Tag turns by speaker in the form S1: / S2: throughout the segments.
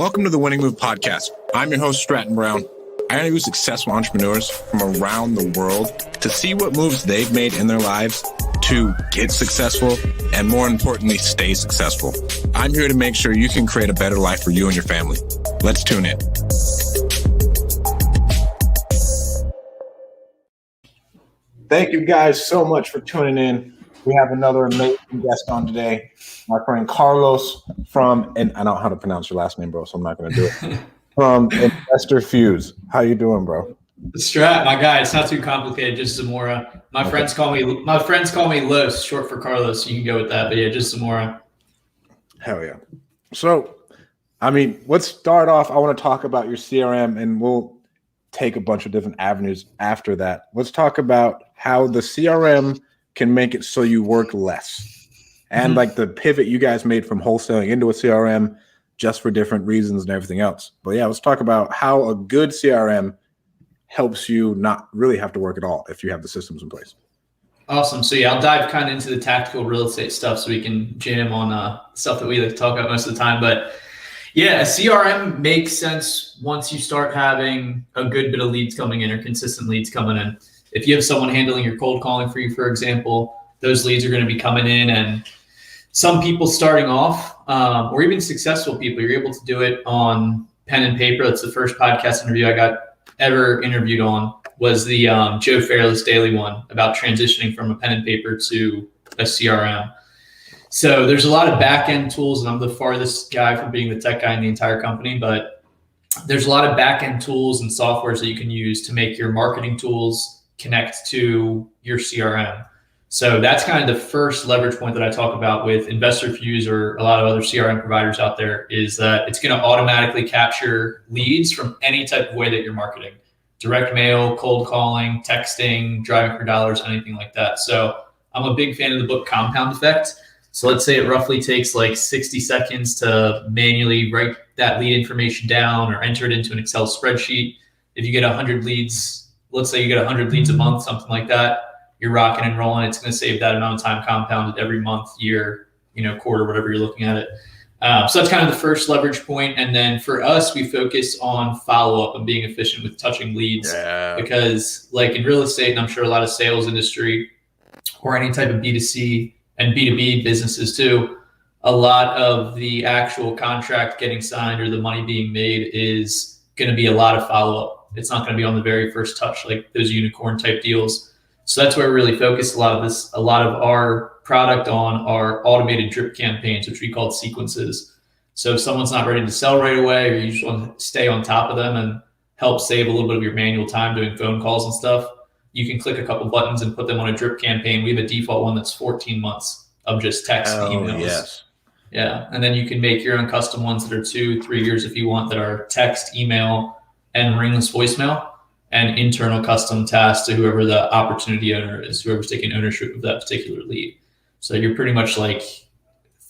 S1: Welcome to the Winning Move Podcast. I'm your host, Stratton Brown. I interview successful entrepreneurs from around the world to see what moves they've made in their lives to get successful and, more importantly, stay successful. I'm here to make sure you can create a better life for you and your family. Let's tune in. Thank you guys so much for tuning in. We have another amazing guest on today, my friend Carlos from, and I don't know how to pronounce your last name, bro, so I'm not going to do it, from Investor Fuse. How you doing, bro?
S2: Strat, my guy. It's not too complicated. Just Zamora. My friends call me Los, short for Carlos. You can go with that, but yeah, just Zamora.
S1: Hell yeah. So, let's start off. I want to talk about your CRM, and we'll take a bunch of different avenues after that. Let's talk about how the CRM can make it so you work less, and like the pivot you guys made from wholesaling into a CRM just for different reasons and everything else. But yeah, let's talk about how a good CRM helps you not really have to work at all if you have the systems in place.
S2: Awesome. So yeah, I'll dive kind of into the tactical real estate stuff so we can jam on stuff that we like to talk about most of the time. But yeah, a CRM makes sense once you start having a good bit of leads coming in or consistent leads coming in. If you have someone handling your cold calling for you, for example, those leads are going to be coming in, and some people starting off, or even successful people, you're able to do it on pen and paper. That's the first podcast interview I got ever interviewed on, was the Joe Fairless Daily one about transitioning from a pen and paper to a CRM. So there's a lot of back-end tools, and I'm the farthest guy from being the tech guy in the entire company, but there's a lot of back-end tools and softwares that you can use to make your marketing tools connect to your CRM. So that's kind of the first leverage point that I talk about with Investor Fuse or a lot of other CRM providers out there, is that it's going to automatically capture leads from any type of way that you're marketing: direct mail, cold calling, texting, driving for dollars, anything like that. So I'm a big fan of the book Compound Effect. So let's say it roughly takes like 60 seconds to manually write that lead information down or enter it into an Excel spreadsheet. If you get 100 leads, let's say you get 100 leads a month, something like that, you're rocking and rolling. It's going to save that amount of time compounded every month, year, quarter, whatever you're looking at it. So that's kind of the first leverage point. And then for us, we focus on follow-up and being efficient with touching leads. Yeah. Because like in real estate, and I'm sure a lot of sales industry or any type of B2C and B2B businesses too, a lot of the actual contract getting signed or the money being made is going to be a lot of follow-up. It's not going to be on the very first touch, like those unicorn type deals. So that's where we really focus a lot of our product on are automated drip campaigns, which we call sequences. So if someone's not ready to sell right away, or you just want to stay on top of them and help save a little bit of your manual time doing phone calls and stuff, you can click a couple buttons and put them on a drip campaign. We have a default one that's 14 months of just text and emails. Yes. Yeah. And then you can make your own custom ones that are 2-3 years if you want, that are text, email, and ringless voicemail, and internal custom tasks to whoever the opportunity owner is, whoever's taking ownership of that particular lead. So you're pretty much like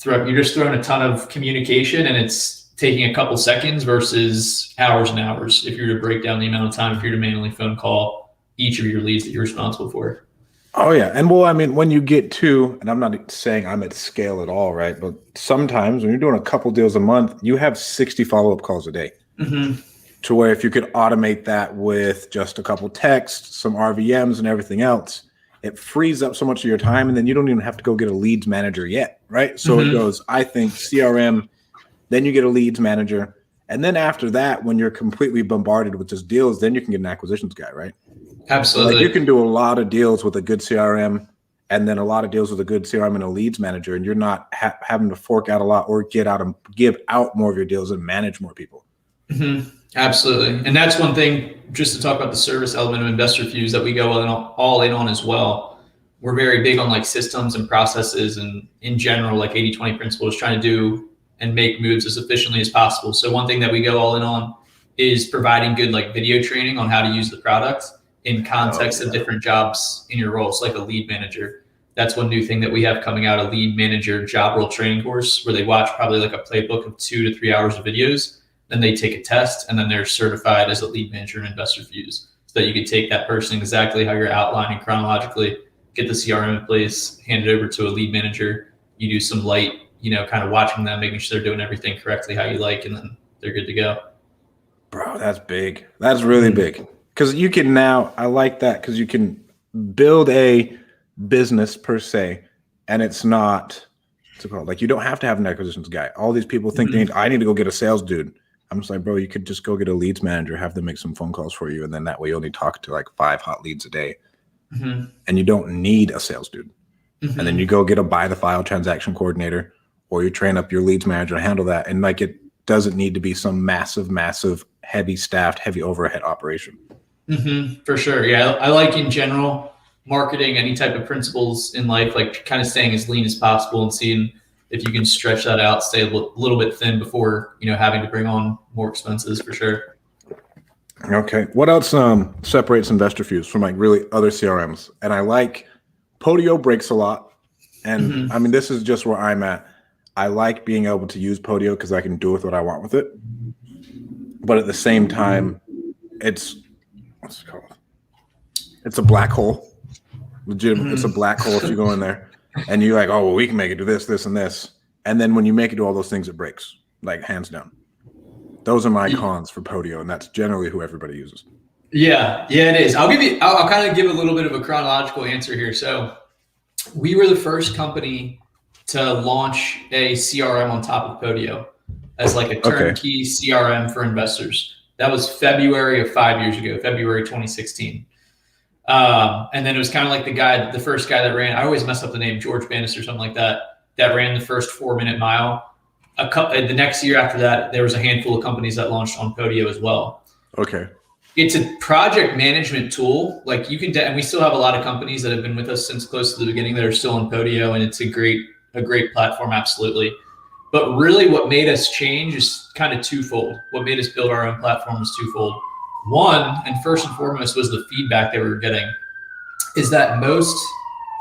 S2: you're just throwing a ton of communication, and it's taking a couple seconds versus hours and hours if you're to break down the amount of time if you're to manually phone call each of your leads that you're responsible for.
S1: Oh yeah. And when you get to, and I'm not saying I'm at scale at all, right? But sometimes when you're doing a couple deals a month, you have 60 follow-up calls a day. Mm-hmm. To where if you could automate that with just a couple texts, some RVMs and everything else, it frees up so much of your time, and then you don't even have to go get a leads manager yet, right? So It goes, I think, CRM, then you get a leads manager, and then after that, when you're completely bombarded with just deals, then you can get an acquisitions guy, right?
S2: Absolutely.
S1: Like you can do a lot of deals with a good CRM, and then a lot of deals with a good CRM and a leads manager, and you're not having to fork out a lot or give out more of your deals and manage more people.
S2: Mm-hmm. Absolutely. And that's one thing, just to talk about the service element of Investor Fuse, that we go all in on as well. We're very big on like systems and processes, and in general, like 80-20 principles, trying to do and make moves as efficiently as possible. So one thing that we go all in on is providing good like video training on how to use the product in context of different jobs in your roles, like a lead manager. That's one new thing that we have coming out, a lead manager job role training course, where they watch probably like a playbook of 2 to 3 hours of videos. Then they take a test, and then they're certified as a lead manager in Investor Fuse, so that you can take that person exactly how you're outlining chronologically, get the CRM in place, hand it over to a lead manager. You do some light, kind of watching them, making sure they're doing everything correctly how you like, and then they're good to go.
S1: Bro, that's big. That's really big. Because you can now, I like that because you can build a business per se, and it's not, what's it called? Like, you don't have to have an acquisitions guy. All these people think I need to go get a sales dude. I'm just like, bro, you could just go get a leads manager, have them make some phone calls for you, and then that way you only talk to like 5 hot leads a day. And you don't need a sales dude. And then you go get a buy the file transaction coordinator, or you train up your leads manager to handle that. And like, it doesn't need to be some massive, heavy staffed, heavy overhead operation.
S2: For sure. Yeah. I like in general marketing, any type of principles in life, like kind of staying as lean as possible and seeing if you can stretch that out, stay a little bit thin before, having to bring on more expenses for sure.
S1: Okay. What else separates Investor Fuse from like really other CRMs? And I like Podio breaks a lot. And I mean, this is just where I'm at. I like being able to use Podio because I can do with what I want with it. But at the same time, it's what's it called? It's a black hole. Legitimate. It's a black hole if you go in there and you're like, oh, well, we can make it do this, this, and this. And then when you make it do all those things, it breaks, like hands down. Those are my cons for Podio, and that's generally who everybody uses.
S2: Yeah, it is. I'll kind of give a little bit of a chronological answer here. So we were the first company to launch a CRM on top of Podio as like a turnkey CRM for investors. That was February of 5 years ago, February 2016. And then it was kind of like the first guy that ran, I always mess up the name, George Bannister or something like that ran the first 4-minute mile. The next year after that, there was a handful of companies that launched on Podio as well. Okay. It's a project management tool. Like you can, and we still have a lot of companies that have been with us since close to the beginning that are still on Podio, and it's a great platform, absolutely. But really what made us change is kind of twofold. What made us build our own platform was twofold. One, and first and foremost, was the feedback that we were getting, is that most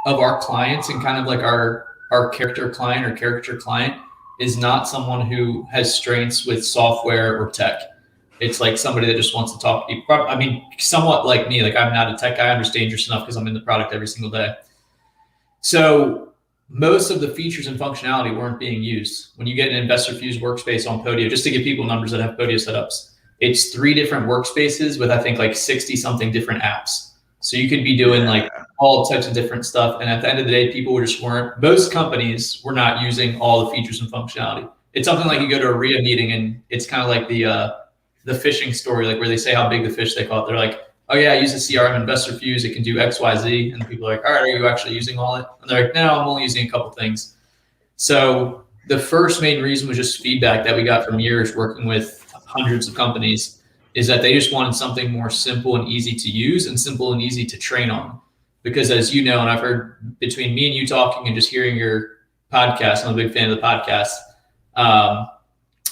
S2: of our clients and kind of like our character client or caricature client is not someone who has strengths with software or tech. It's like somebody that just wants to talk to people. I mean, somewhat like me, like I'm not a tech guy. I understand dangerous enough because I'm in the product every single day. So most of the features and functionality weren't being used. When you get an Investor Fuse workspace on Podio, just to give people numbers that have Podio setups, it's 3 different workspaces with, I think, like 60 something different apps. So you could be doing like all types of different stuff. And at the end of the day, people most companies were not using all the features and functionality. It's something like you go to a RIA meeting and it's kind of like the fishing story, like where they say how big the fish they caught. They're like, oh yeah, I use a CRM Investor Fuse. It can do X, Y, Z. And people are like, all right, are you actually using all it? And they're like, no, I'm only using a couple things. So the first main reason was just feedback that we got from years working with hundreds of companies, is that they just wanted something more simple and easy to use and simple and easy to train on. Because as you know, and I've heard between me and you talking and just hearing your podcast, I'm a big fan of the podcast,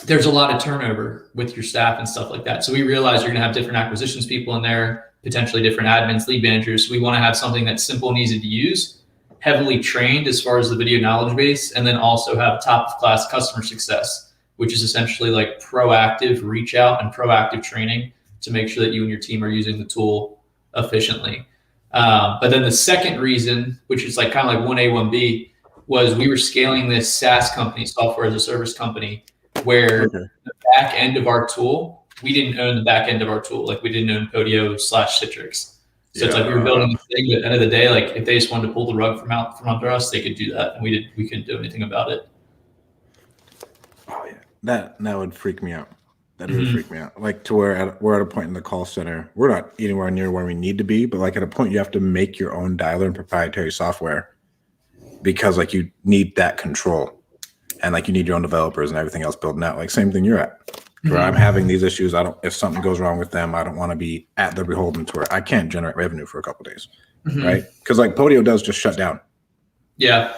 S2: there's a lot of turnover with your staff and stuff like that. So we realize you're going to have different acquisitions people in there, potentially different admins, lead managers. So we want to have something that's simple and easy to use, heavily trained as far as the video knowledge base, and then also have top of class customer success, which is essentially like proactive reach out and proactive training to make sure that you and your team are using the tool efficiently. But then the second reason, which is like kind of like 1A, 1B, was we were scaling this SaaS company, software as a service company, where the back end of our tool, we didn't own the back end of our tool. Like we didn't own Podio/Citrix. So it's like we were building this thing, but at the end of the day, like if they just wanted to pull the rug from under us, they could do that. And we couldn't do anything about it.
S1: Oh yeah. That would freak me out. That would freak me out. Like to where we're at a point in the call center, we're not anywhere near where we need to be, but like at a point you have to make your own dialer and proprietary software because like you need that control. And like you need your own developers and everything else building out. Like same thing you're at. Where I'm having these issues. If something goes wrong with them, I don't want to be at the beholden to where I can't generate revenue for a couple of days. Right? Because like Podio does just shut down. Yeah.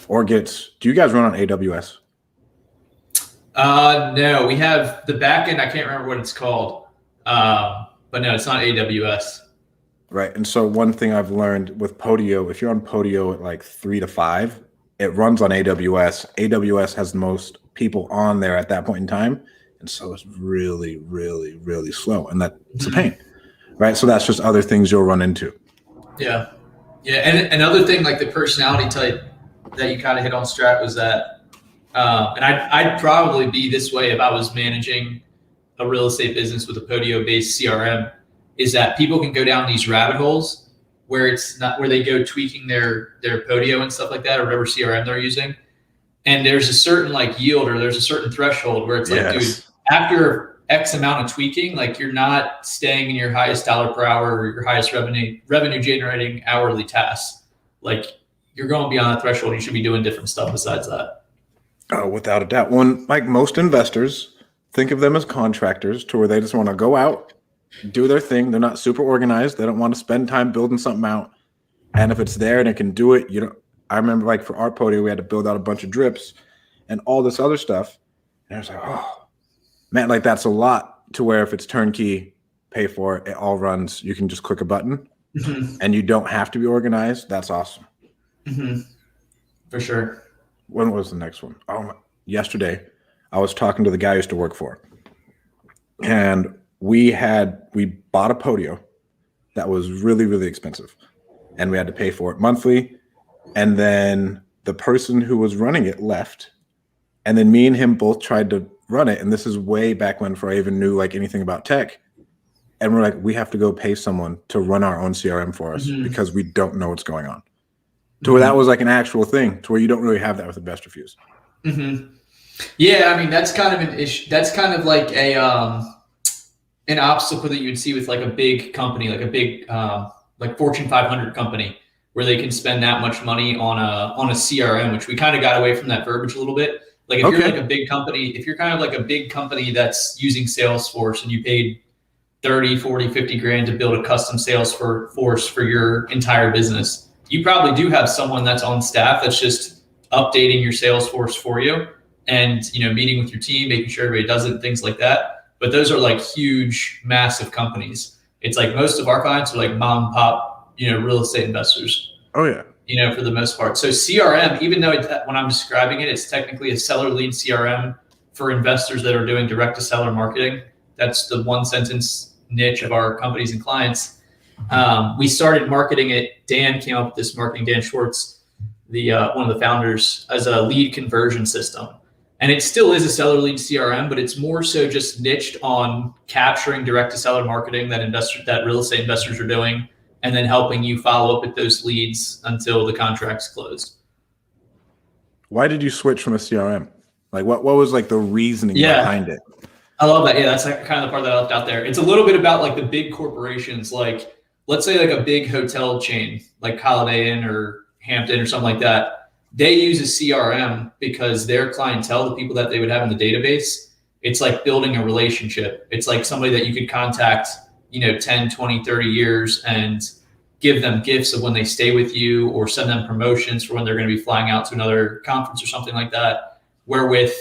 S1: Or do you guys run on AWS?
S2: No, we have the back end. I can't remember what it's called. But no, it's not AWS.
S1: Right. And so one thing I've learned with Podio, if you're on Podio at like 3 to 5, it runs on AWS. AWS has the most people on there at that point in time. And so it's really, really, really slow. And that's a pain. Right. So that's just other things you'll run into. Yeah. Yeah. And another thing, like the personality type that you kind of hit on, Strat, was that
S2: And I'd probably be this way if I was managing a real estate business with a Podio based CRM, is that people can go down these rabbit holes where it's not where they go tweaking their Podio and stuff like that, or whatever CRM they're using. And there's a certain like yield, or there's a certain threshold where it's like, dude, after X amount of tweaking, like you're not staying in your highest dollar per hour or your highest revenue generating hourly tasks. Like you're going beyond that threshold. You should be doing different stuff besides that.
S1: Oh, without a doubt. When like most investors think of them as contractors to where they just want to go out, do their thing. They're not super organized. They don't want to spend time building something out. And if it's there and it can do it, you know, I remember like for our Podio, we had to build out a bunch of drips and all this other stuff. And I was like, oh man, like that's a lot to where if it's turnkey, pay for it, it all runs. You can just click a button and you don't have to be organized. That's awesome.
S2: For sure.
S1: When was the next one? Yesterday, I was talking to the guy I used to work for, and we bought a Podio that was really, really expensive, and we had to pay for it monthly. And then the person who was running it left, and then me and him both tried to run it. And this is way back when, before I even knew like anything about tech. And we're like, we have to go pay someone to run our own CRM for us because we don't know what's going on. To where that was like an actual thing, to where you don't really have that with Investor Fuse.
S2: Yeah, I mean that's kind of an issue. That's kind of like a an obstacle that you would see with like a big company, like a big like Fortune 500 company, where they can spend that much money on a CRM, which we kind of got away from that verbiage a little bit. Like if you're like a big company, if you're kind of like a big company that's using Salesforce and you paid 30, 40, 50 grand to build a custom Salesforce for your entire business, you probably do have someone that's on staff that's just updating your Salesforce for you and, you know, meeting with your team, making sure everybody does it, things like that. But those are like huge, massive companies. It's like most of our clients are like mom and pop, you know, real estate investors.
S1: Oh yeah.
S2: You know, for the most part. So CRM, even though when I'm describing it, it's technically a seller lead CRM for investors that are doing direct to seller marketing. That's the one sentence niche of our companies and clients. We started marketing it. Dan came up with this marketing, Dan Schwartz, the one of the founders, as a lead conversion system. And it still is a seller lead CRM, but it's more so just niched on capturing direct to seller marketing that real estate investors are doing, and then helping you follow up with those leads until the contract's closed.
S1: Why did you switch from a CRM? Like what was like the reasoning behind it?
S2: I love that. Yeah, that's like kind of the part that I left out there. It's a little bit about like the big corporations, like let's say like a big hotel chain, like Holiday Inn or Hampton or something like that. They use a CRM because their clientele, the people that they would have in the database, it's like building a relationship. It's like somebody that you could contact, you know, 10, 20, 30 years and give them gifts of when they stay with you, or send them promotions for when they're going to be flying out to another conference or something like that. Where with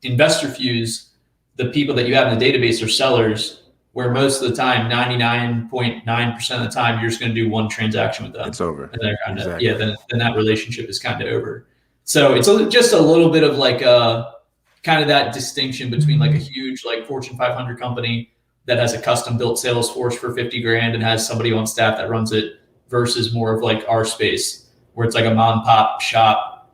S2: Investor Fuse, the people that you have in the database are sellers, where most of the time, 99.9% of the time, you're just going to do one transaction with them.
S1: It's over.
S2: And they're kind of, then that relationship is kind of over. So it's just a little bit of like kind of that distinction between like a huge like Fortune 500 company that has a custom built Salesforce for 50 grand and has somebody on staff that runs it, versus more of like our space where it's like a mom and pop shop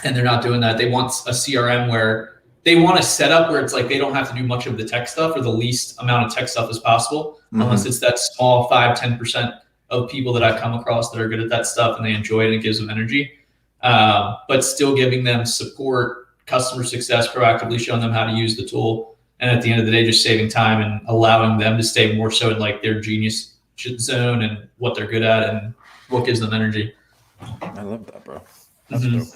S2: and they're not doing that. They want a CRM where they want a setup where it's like they don't have to do much of the tech stuff, or the least amount of tech stuff as possible, unless it's that small 5-10% of people that I've come across that are good at that stuff and they enjoy it and it gives them energy. But still giving them support, customer success, proactively showing them how to use the tool. And at the end of the day, just saving time and allowing them to stay more so in like their genius zone and what they're good at and what gives them energy.
S1: I love that, bro. That's dope.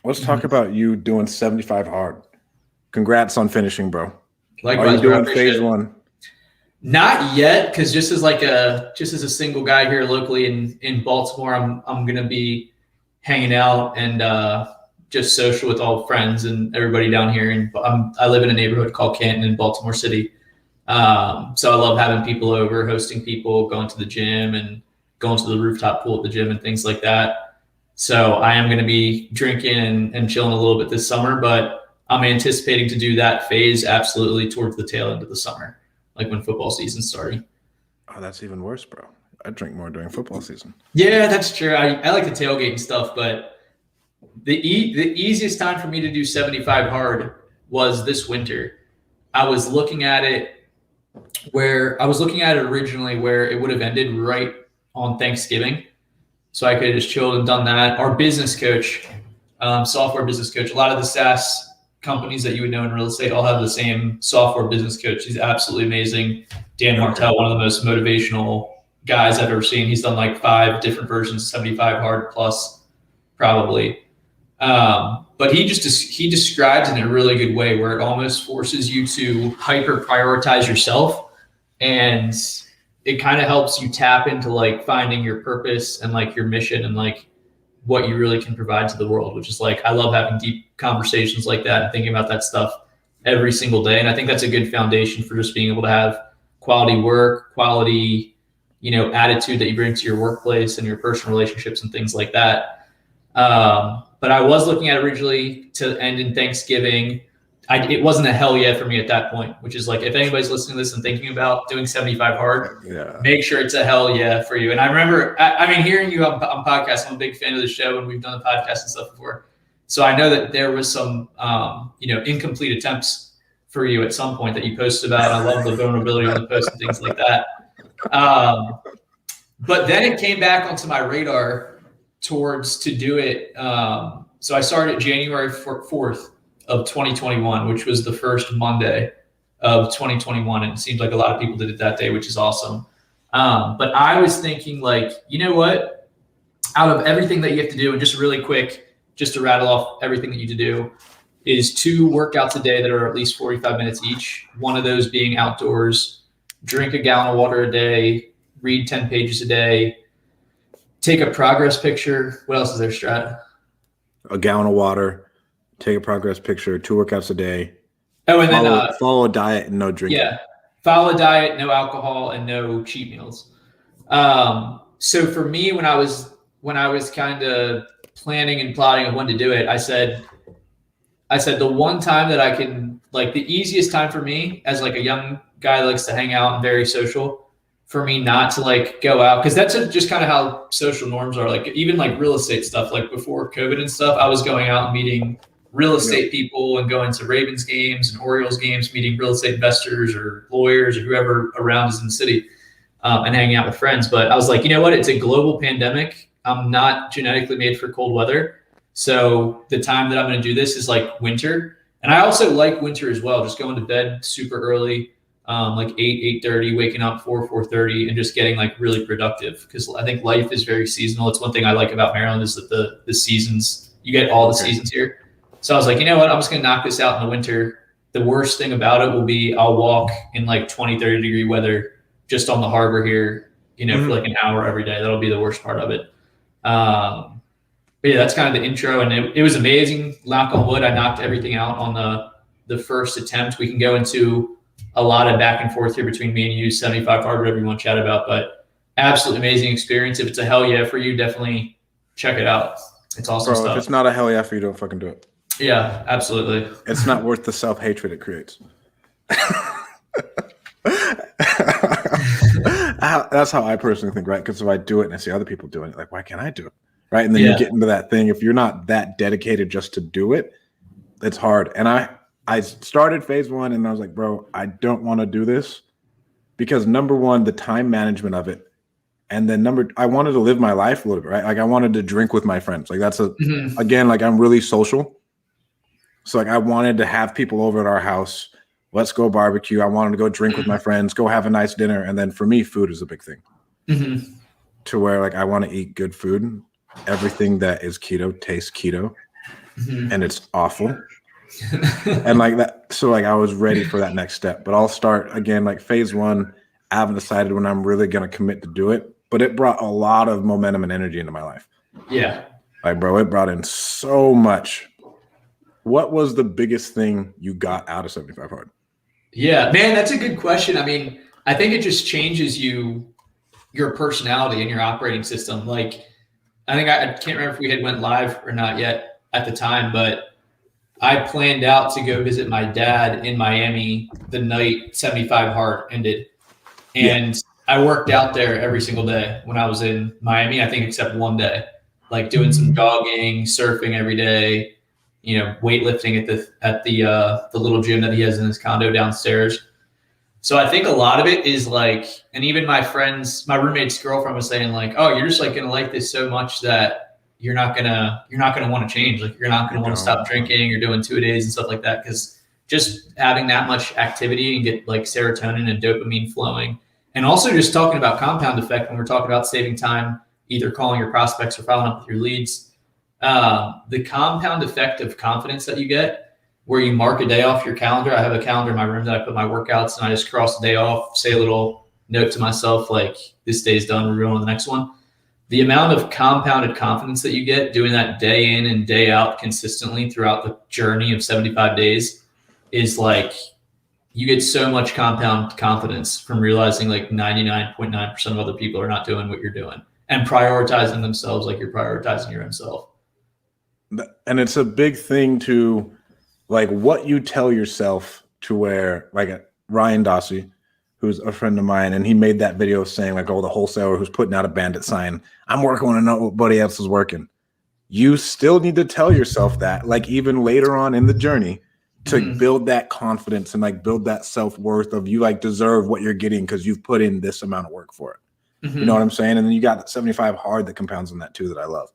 S1: Let's talk about you doing 75 hard. Congrats on finishing, bro.
S2: Likewise,
S1: are you doing phase one?
S2: Not yet, because just as a single guy here locally in Baltimore, I'm gonna be hanging out and just social with all friends and everybody down here. And I live in a neighborhood called Canton in Baltimore City. So I love having people over, hosting people, going to the gym and going to the rooftop pool at the gym and things like that. So I am going to be drinking and chilling a little bit this summer, but I'm anticipating to do that phase absolutely towards the tail end of the summer, like when football season's starting.
S1: Oh, that's even worse, bro. I drink more during football season.
S2: Yeah, that's true. I like to tailgate and stuff, but The easiest time for me to do 75 hard was this winter. I was looking at it originally where it would have ended right on Thanksgiving. So I could have just chilled and done that. Our business coach, software business coach, a lot of the SaaS companies that you would know in real estate all have the same software business coach. He's absolutely amazing. Dan Martell, one of the most motivational guys I've ever seen. He's done like 5 different versions, 75 hard plus probably. But he describes it in a really good way where it almost forces you to hyper prioritize yourself, and it kind of helps you tap into like finding your purpose and like your mission and like what you really can provide to the world, which is like, I love having deep conversations like that and thinking about that stuff every single day. And I think that's a good foundation for just being able to have quality work, quality, attitude that you bring to your workplace and your personal relationships and things like that. But I was looking at originally to end in Thanksgiving. It wasn't a hell yeah for me at that point, which is like, if anybody's listening to this and thinking about doing 75 hard, make sure it's a hell yeah for you. And I remember, hearing you on podcasts, I'm a big fan of the show and we've done the podcast and stuff before. So I know that there was some, incomplete attempts for you at some point that you posted about. I love the vulnerability on the post and things like that. But then it came back onto my radar to do it. So I started January 4th of 2021, which was the first Monday of 2021. And it seems like a lot of people did it that day, which is awesome. But I was thinking like, you know what, out of everything that you have to do, and just really quick, just to rattle off everything that you have to do, is 2 workouts a day that are at least 45 minutes each. One of those being outdoors, drink a gallon of water a day, read 10 pages a day, take a progress picture. What else is there, Strat?
S1: A gallon of water, take a progress picture, 2 workouts a day.
S2: Oh, and then
S1: follow a diet and no drinking.
S2: Yeah, follow a diet, no alcohol, and no cheat meals. So for me, when I was kind of planning and plotting of when to do it, I said the one time that I can, like, the easiest time for me as like a young guy that likes to hang out and very social, for me not to like go out, because that's just kind of how social norms are. Like even like real estate stuff, like before COVID and stuff, I was going out and meeting real estate people and going to Ravens games and Orioles games, meeting real estate investors or lawyers or whoever around is in the city, and hanging out with friends. But I was like, you know what? It's a global pandemic. I'm not genetically made for cold weather. So the time that I'm going to do this is like winter. And I also like winter as well, just going to bed super early. Like 8:30, waking up 4:30, and just getting like really productive. Because I think life is very seasonal. It's one thing I like about Maryland is that the seasons, you get all the seasons here. So I was like, you know what, I'm just gonna knock this out in the winter. The worst thing about it will be I'll walk in like 20, 30 degree weather just on the harbor here, for like an hour every day. That'll be the worst part of it. But yeah, that's kind of the intro, and it was amazing. Knock on wood, I knocked everything out on the first attempt. We can go into a lot of back and forth here between me and you, 75 hard, whatever you want to chat about, but absolutely amazing experience. If it's a hell yeah for you, definitely check it out. It's awesome stuff.
S1: If it's not a hell yeah for you, don't fucking do it.
S2: Yeah, absolutely.
S1: It's not worth the self-hatred it creates. That's how I personally think, right? Because if I do it and I see other people doing it, like, why can't I do it? Right. And then you get into that thing. If you're not that dedicated just to do it, it's hard. And I started phase 1 and I was like, bro, I don't want to do this because number one, the time management of it. And then I wanted to live my life a little bit, right? Like I wanted to drink with my friends. Like that's again, like I'm really social. So like I wanted to have people over at our house. Let's go barbecue. I wanted to go drink with my friends, go have a nice dinner. And then for me, food is a big thing to where like I want to eat good food. Everything that is keto tastes keto and it's awful. And like that, so like I was ready for that next step, but I'll start again, like phase 1. I haven't decided when I'm really going to commit to do it, but it brought a lot of momentum and energy into my life. Yeah. Like, bro, it brought in so much. What was the biggest thing you got out of 75 hard?
S2: Yeah, man, that's a good question. I mean, I think it just changes your personality and your operating system. Like, I think I can't remember if we had went live or not yet at the time, but I planned out to go visit my dad in Miami the night 75 hard ended. And I worked out there every single day when I was in Miami, I think except one day. like doing some jogging, surfing every day, weightlifting at the little gym that he has in his condo downstairs. So I think a lot of it is like, and even my roommate's girlfriend was saying like, oh, you're just like going to like this so much that you're not going to want to change. Like you're not going to want to stop drinking or doing 2-a-days and stuff like that. Cause just having that much activity and get like serotonin and dopamine flowing. And also just talking about compound effect when we're talking about saving time, either calling your prospects or following up with your leads. The compound effect of confidence that you get, where you mark a day off your calendar. I have a calendar in my room that I put my workouts, and I just cross the day off, say a little note to myself, like this day's done, we're going on the next one. The amount of compounded confidence that you get doing that day in and day out consistently throughout the journey of 75 days is like, you get so much compound confidence from realizing like 99.9% of other people are not doing what you're doing and prioritizing themselves like you're prioritizing your own self.
S1: And it's a big thing to like what you tell yourself, to where like Ryan Dossie, who's a friend of mine, and he made that video saying like, oh, the wholesaler who's putting out a bandit sign, I'm working on what nobody else is working. You still need to tell yourself that, like even later on in the journey, to build that confidence and like build that self-worth of you like deserve what you're getting because you've put in this amount of work for it. You know what I'm saying? And then you got 75 hard that compounds on that too, that I love.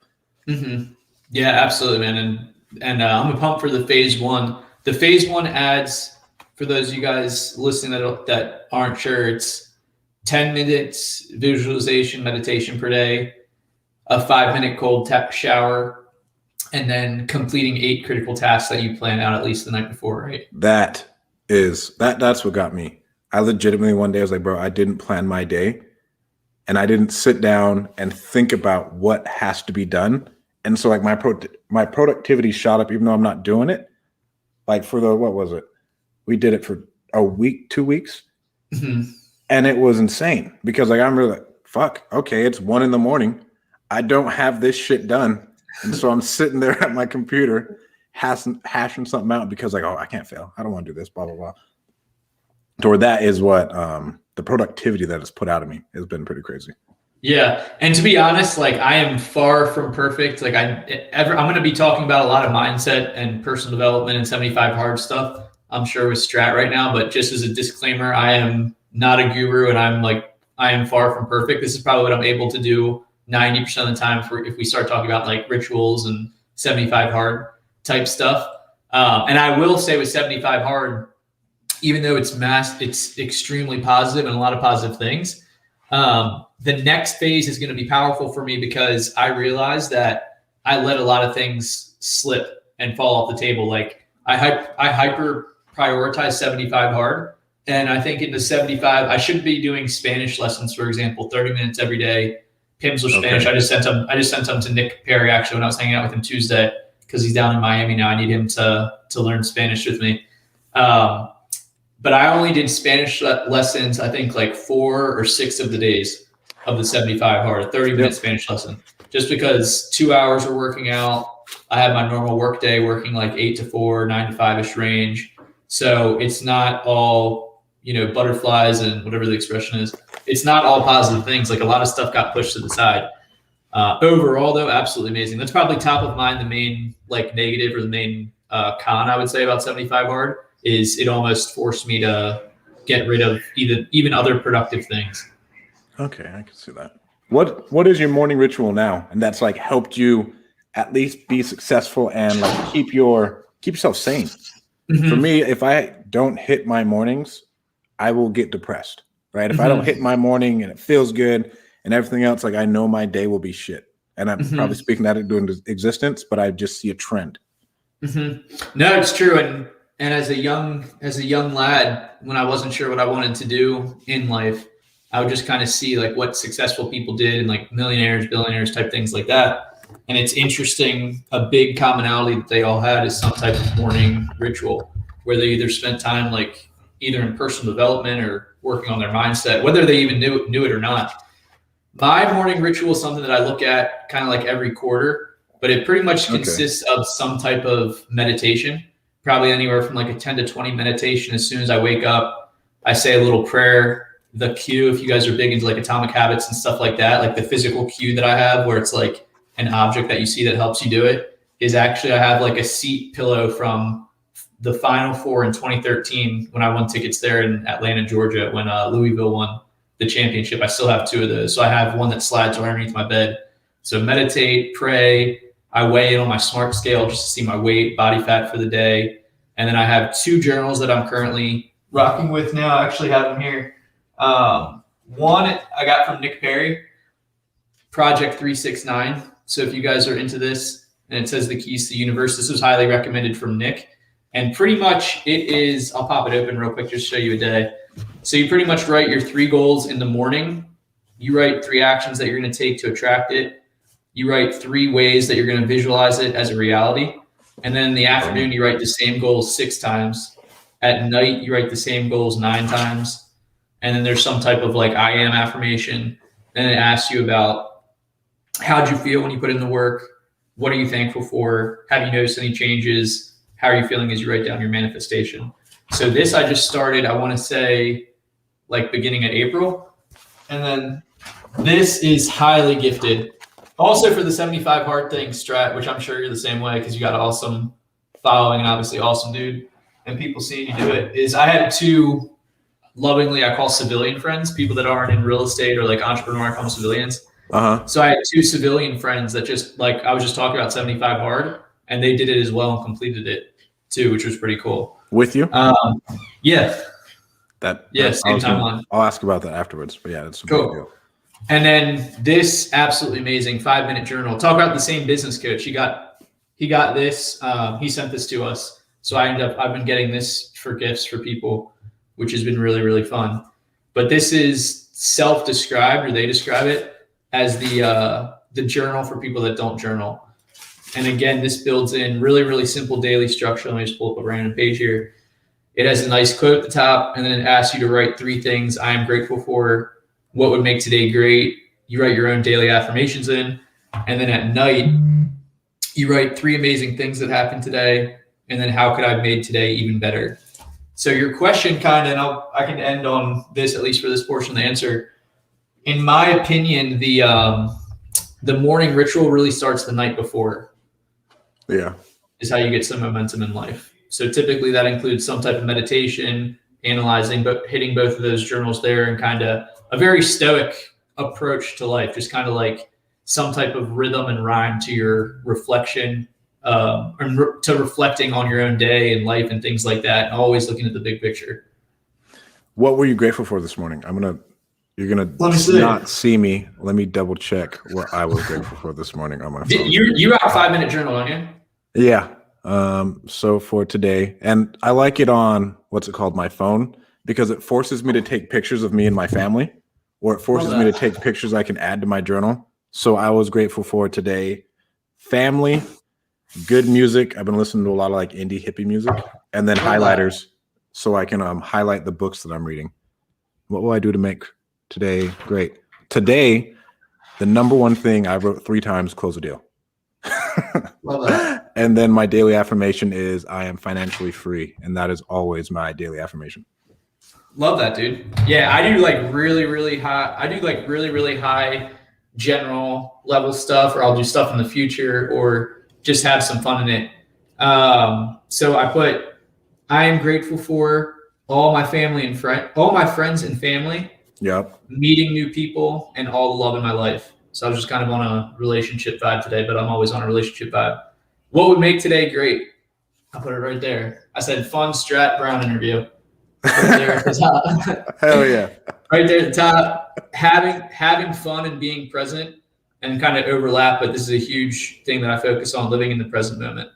S2: Yeah, absolutely, man. And I'm pumped for the phase 1. The phase 1 ads, for those of you guys listening that aren't sure, it's 10 minutes visualization meditation per day, a 5-minute cold shower, and then completing 8 critical tasks that you plan out at least the night before, right? That's
S1: what got me. I legitimately one day I was like, bro, I didn't plan my day, and I didn't sit down and think about what has to be done. And so like my productivity shot up, even though I'm not doing it. Like for what was it? We did it for a week, 2 weeks. And it was insane because like, I'm really like, fuck, okay, it's 1 a.m. I don't have this shit done. And so I'm sitting there at my computer hashing something out because like, oh, I can't fail. I don't want to do this, blah, blah, blah. Or that is what the productivity that has put out of me has been pretty crazy.
S2: Yeah. And to be honest, like I am far from perfect. Like I'm going to be talking about a lot of mindset and personal development and 75 hard stuff, I'm sure with Strat right now, but just as a disclaimer, I am not a guru and I am far from perfect. This is probably what I'm able to do 90% of the time for if we start talking about like rituals and 75 hard type stuff. And I will say with 75 hard, even though it's extremely positive and a lot of positive things, the next phase is going to be powerful for me because I realized that I let a lot of things slip and fall off the table. Like I hyper prioritize 75 hard. And I think in the 75, I should be doing Spanish lessons, for example, 30 minutes every day. Pim's with Spanish. I just sent them to Nick Perry actually when I was hanging out with him Tuesday because he's down in Miami now. I need him to learn Spanish with me. But I only did Spanish lessons, I think like 4 or 6 of the days of the 75 hard, 30-minute Spanish lesson, just because 2 hours are working out. I have my normal work day working like 8 to 4, 9 to 5-ish range. So it's not all, butterflies and whatever the expression is. It's not all positive things. Like a lot of stuff got pushed to the side. Overall though, absolutely amazing. That's probably top of mind. The main like negative or the main con I would say about 75 hard is it almost forced me to get rid of even other productive things.
S1: Okay, I can see that. What is your morning ritual now? And that's like helped you at least be successful and like keep yourself sane. For me, if I don't hit my mornings, I will get depressed, right? If I don't hit my morning and it feels good and everything else, like I know my day will be shit. And I'm probably speaking that into existence, but I just see a trend.
S2: No, it's true. And as a young lad, when I wasn't sure what I wanted to do in life, I would just kind of see like what successful people did and like millionaires, billionaires type things like that. And it's interesting, a big commonality that they all had is some type of morning ritual where they either spent time like either in personal development or working on their mindset, whether they even knew it or not. My morning ritual is something that I look at kind of like every quarter, but it pretty much consists of some type of meditation, probably anywhere from like a 10 to 20 meditation. As soon as I wake up, I say a little prayer. The cue, if you guys are big into like atomic habits and stuff like that, like the physical cue that I have where it's like an object that you see that helps you do it is actually I have like a seat pillow from the Final Four in 2013 when I won tickets there in Atlanta, Georgia, when Louisville won the championship. I still have 2 of those. So I have one that slides right underneath my bed. So meditate, pray. I weigh in on my smart scale just to see my weight, body fat for the day. And then I have 2 journals that I'm currently rocking with now. I actually have them here. One I got from Nick Perry, Project 369. So if you guys are into this, and it says the keys to the universe, this was highly recommended from Nick. And pretty much it is, I'll pop it open real quick just to show you a day. So you pretty much write your 3 goals in the morning. You write 3 actions that you're going to take to attract it. You write 3 ways that you're going to visualize it as a reality. And then in the afternoon, you write the same goals 6 times. At night, you write the same goals 9 times. And then there's some type of like I am affirmation. Then it asks you about how'd you feel when you put in the work? What are you thankful for? Have you noticed any changes? How are you feeling as you write down your manifestation? So this I just started, I want to say like beginning of April. And then this is highly gifted. Also for the 75 hard things strat, which I'm sure you're the same way because you got an awesome following and obviously awesome dude and people seeing you do it, is I had 2 lovingly I call civilian friends, people that aren't in real estate or like entrepreneur, I call them civilians. So I had 2 civilian friends that just like, I was just talking about 75 hard and they did it as well and completed it too, which was pretty cool.
S1: With you?
S2: Yeah.
S1: Same
S2: timeline.
S1: I'll ask about that afterwards, but yeah, that's a
S2: cool.
S1: big deal.
S2: And then this absolutely amazing 5-minute journal. Talk about the same business coach. He got this. He sent this to us. So I've been getting this for gifts for people, which has been really, really fun. But this is self-described, or they describe it as the journal for people that don't journal. And again, this builds in really, really simple daily structure. Let me just pull up a random page here. It has a nice quote at the top, and then it asks you to write 3 things I am grateful for. What would make today great? You write your own daily affirmations in. And then at night, you write 3 amazing things that happened today. And then how could I have made today even better? So your question kind of, and I can end on this, at least for this portion of the answer. In my opinion, the morning ritual really starts the night before.
S1: Yeah.
S2: Is how you get some momentum in life. So typically that includes some type of meditation, analyzing, but hitting both of those journals there, and kind of a very stoic approach to life, just kind of like some type of rhythm and rhyme to your reflection, or to reflecting on your own day and life and things like that, and always looking at the big picture.
S1: What were you grateful for this morning? You're gonna not see me. Let me double check what I was grateful for this morning on my phone.
S2: You have a 5-minute journal, don't you?
S1: Yeah. So for today, and I like it on what's it called, my phone, because it forces me to take pictures of me and my family, or it forces me to take pictures I can add to my journal. So I was grateful for today, family, good music. I've been listening to a lot of like indie hippie music, and then highlighters, so I can highlight the books that I'm reading. What will I do to make today great? Today, the number one thing I wrote 3 times: close a deal.
S2: Love that.
S1: And then my daily affirmation is I am financially free, and that is always my daily affirmation.
S2: Love that, dude. Yeah, I do like really, really high. I do like really, really high general level stuff, or I'll do stuff in the future, or just have some fun in it. So I put, I am grateful for all my family and all my friends and family.
S1: Yep.
S2: Meeting new people and all the love in my life. So I was just kind of on a relationship vibe today, but I'm always on a relationship vibe. What would make today great? I put it right there. I said fun Strat Brown interview. Right there at the top.
S1: Hell yeah.
S2: Right there at the top. Having fun and being present, and kind of overlap, but this is a huge thing that I focus on, living in the present moment.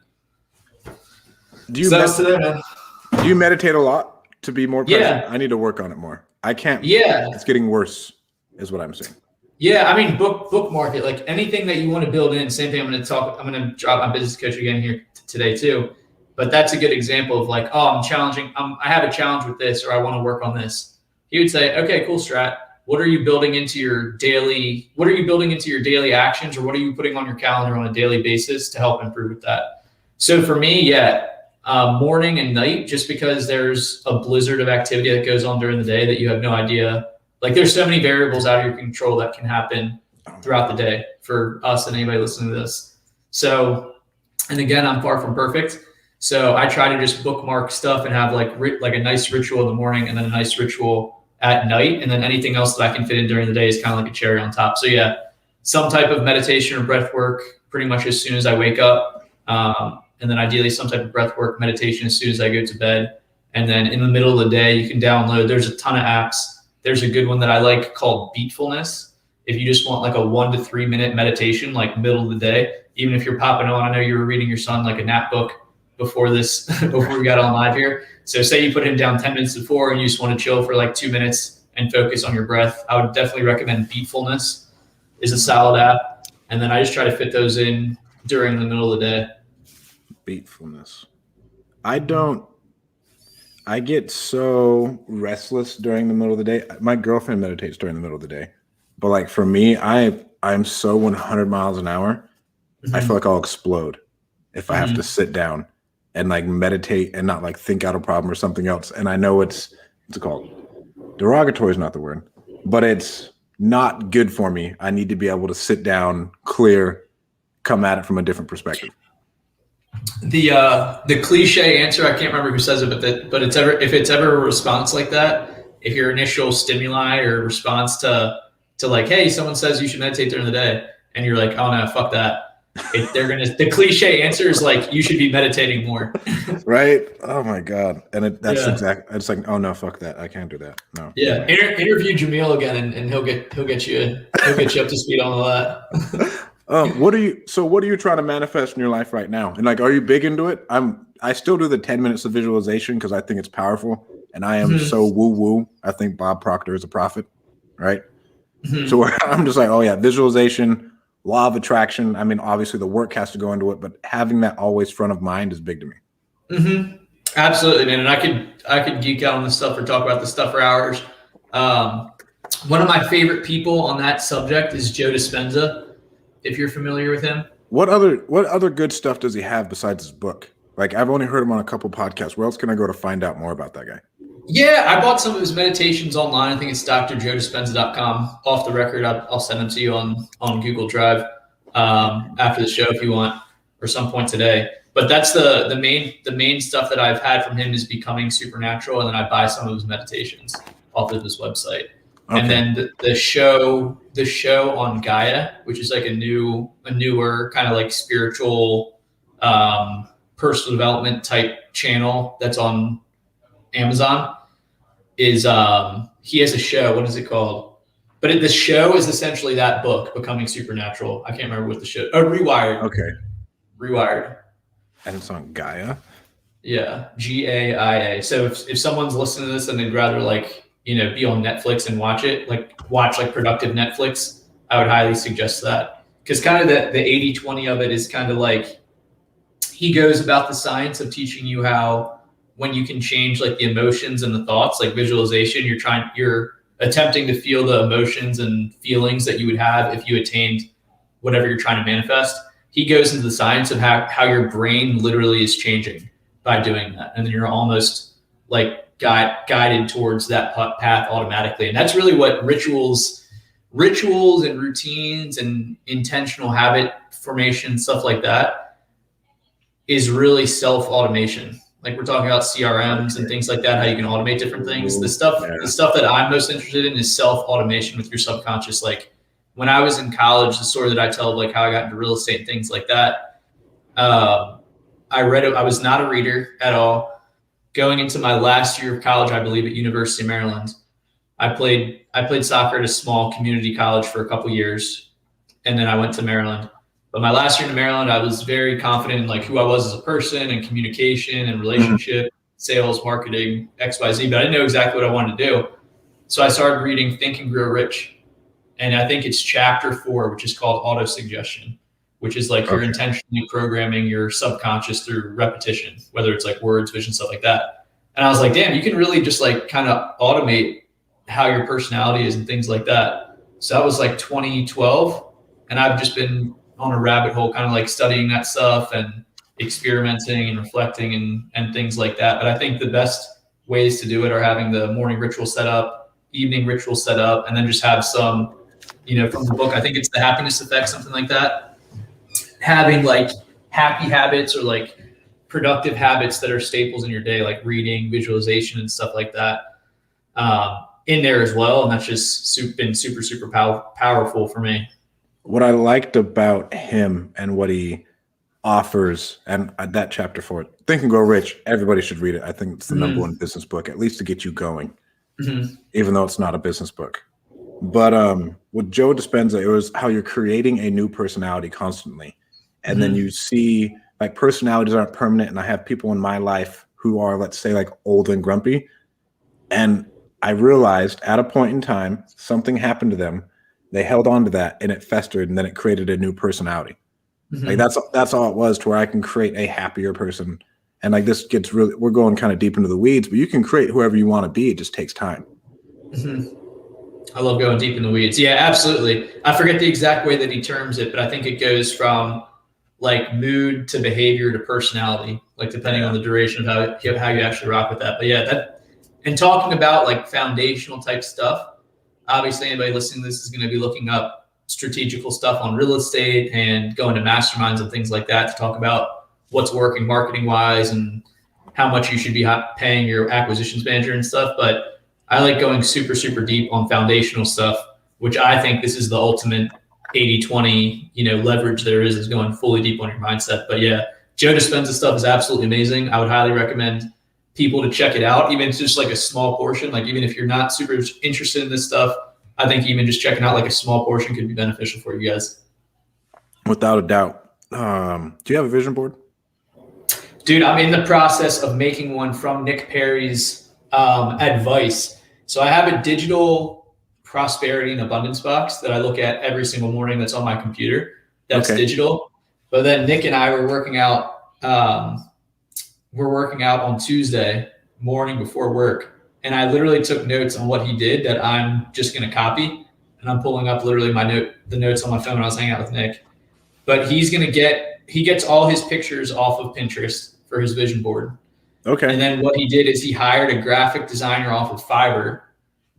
S1: Do you meditate a lot to be more present? Yeah. I need to work on it more. I can't. Yeah. It's getting worse is what I'm saying.
S2: Yeah, I mean, bookmark it. Like anything that you want to build in. Same thing. I'm going to drop my business coach again here today too. But that's a good example of like, oh, I'm challenging. I have a challenge with this, or I want to work on this. He would say, okay, cool, Strat. What are you building into your daily? What are you building into your daily actions, or what are you putting on your calendar on a daily basis to help improve with that? So for me, morning and night, just because there's a blizzard of activity that goes on during the day that you have no idea. Like there's so many variables out of your control that can happen throughout the day for us and anybody listening to this. So, and again, I'm far from perfect. So I try to just bookmark stuff and have like a nice ritual in the morning and then a nice ritual at night. And then anything else that I can fit in during the day is kind of like a cherry on top. So yeah, some type of meditation or breath work pretty much as soon as I wake up. And then ideally some type of breath work, meditation as soon as I go to bed. And then in the middle of the day, you can download, there's a ton of apps. There's a good one that I like called Beatfulness. If you just want like a 1 to 3 minute meditation, like middle of the day, even if you're popping on, I know you were reading your son like a nap book before this, before we got on live here. So say you put him down 10 minutes before and you just want to chill for like 2 minutes and focus on your breath. I would definitely recommend Beatfulness is a solid app. And then I just try to fit those in during the middle of the day.
S1: Beatfulness. I get so restless during the middle of the day. My girlfriend meditates during the middle of the day. But like for me, I'm so 100 miles an hour. I feel like I'll explode if I have to sit down and like meditate and not like think out a problem or something else. And I know what's it called? Derogatory is not the word, but it's not good for me. I need to be able to sit down, clear, come at it from a different perspective.
S2: The cliche answer, I can't remember who says it, but if it's ever a response like that, if your initial stimuli or response to like, hey, someone says you should meditate during the day, and you're like, oh no, fuck that. The cliche answer is like, you should be meditating more.
S1: Right? Oh my God. And exactly, it's like, oh no, fuck that. I can't do that. No.
S2: Yeah. Interview Jamil again and he'll get you up to speed on all that.
S1: What are you trying to manifest in your life right now? And like, are you big into it? I still do the 10 minutes of visualization because I think it's powerful. And I am so woo-woo. I think Bob Proctor is a prophet, right? So I'm just like, oh yeah, visualization, law of attraction. I mean, obviously the work has to go into it, but having that always front of mind is big to me.
S2: Absolutely, man. And I could geek out on this stuff or talk about this stuff for hours. One of my favorite people on that subject is Joe Dispenza, if you're familiar with him.
S1: What other good stuff does he have besides his book? Like, I've only heard him on a couple podcasts. Where else can I go to find out more about that guy?
S2: Yeah, I bought some of his meditations online. I think it's drjoedispenza.com. Off the record, I'll send them to you on Google Drive after the show if you want, or some point today. But that's the main stuff that I've had from him is Becoming Supernatural, and then I buy some of his meditations off of his website. Okay. And then the show on Gaia, which is like a newer kind of like spiritual personal development type channel that's on Amazon, is he has a show. What is it called? But the show is essentially that book, Becoming Supernatural. I can't remember what the show. Oh, Rewired.
S1: Okay.
S2: Rewired.
S1: And it's on Gaia.
S2: Yeah, GAIA. So if someone's listening to this and they'd rather be on Netflix and watch productive Netflix, I would highly suggest that, because kind of the 80-20 of it is kind of like he goes about the science of teaching you how when you can change like the emotions and the thoughts, like visualization, you're attempting to feel the emotions and feelings that you would have if you attained whatever you're trying to manifest. He goes into the science of how your brain literally is changing by doing that. And then you're almost like guided towards that path automatically. And that's really what rituals and routines and intentional habit formation, stuff like that, is really self-automation. Like we're talking about CRMs and things like that, how you can automate different things. The stuff that I'm most interested in is self-automation with your subconscious. Like when I was in college, the story that I tell of like how I got into real estate and things like that, I was not a reader at all. Going into my last year of college, I believe at University of Maryland, I played soccer at a small community college for a couple years, and then I went to Maryland. But my last year in Maryland, I was very confident in like who I was as a person and communication and relationship, sales, marketing, XYZ, but I didn't know exactly what I wanted to do. So I started reading Think and Grow Rich. And I think it's chapter 4, which is called auto-suggestion, which is like you're intentionally programming your subconscious through repetition, whether it's like words, vision, stuff like that. And I was like, damn, you can really just like kind of automate how your personality is and things like that. So that was like 2012. And I've just been on a rabbit hole, kind of like studying that stuff and experimenting and reflecting and things like that. But I think the best ways to do it are having the morning ritual set up, evening ritual set up, and then just have some from the book. I think it's The Happiness Effect, something like that. Having like happy habits or like productive habits that are staples in your day, like reading, visualization, and stuff like that, in there as well. And that's just been super, super powerful for me.
S1: What I liked about him and what he offers, and that chapter 4, Think and Grow Rich, everybody should read it. I think it's the number one business book, at least to get you going, even though it's not a business book. But with Joe Dispenza, it was how you're creating a new personality constantly. And then you see like personalities aren't permanent. And I have people in my life who are, let's say, like old and grumpy. And I realized at a point in time, something happened to them. They held on to that and it festered, and then it created a new personality. Like that's all it was, to where I can create a happier person. And like this gets really, we're going kind of deep into the weeds, but you can create whoever you want to be. It just takes time.
S2: I love going deep in the weeds. Yeah, absolutely. I forget the exact way that he terms it, but I think it goes from like mood to behavior to personality, like depending on the duration of how you actually rock with that. But yeah, and talking about like foundational type stuff, obviously anybody listening to this is going to be looking up strategical stuff on real estate and going to masterminds and things like that to talk about what's working marketing wise and how much you should be paying your acquisitions manager and stuff. But I like going super, super deep on foundational stuff, which I think this is the ultimate 80-20, leverage there is going fully deep on your mindset. But yeah, Joe Dispenza stuff is absolutely amazing. I would highly recommend people to check it out, even if it's just like a small portion. Like even if you're not super interested in this stuff, I think even just checking out like a small portion could be beneficial for you guys.
S1: Without a doubt. Do you have a vision board?
S2: Dude, I'm in the process of making one from Nick Perry's advice. So I have a digital prosperity and abundance box that I look at every single morning that's on my computer. That's digital. But then Nick and I were working out. We're working out on Tuesday morning before work. And I literally took notes on what he did that I'm just going to copy. And I'm pulling up literally the notes on my phone when I was hanging out with Nick. But he gets all his pictures off of Pinterest for his vision board. Okay. And then what he did is he hired a graphic designer off of Fiverr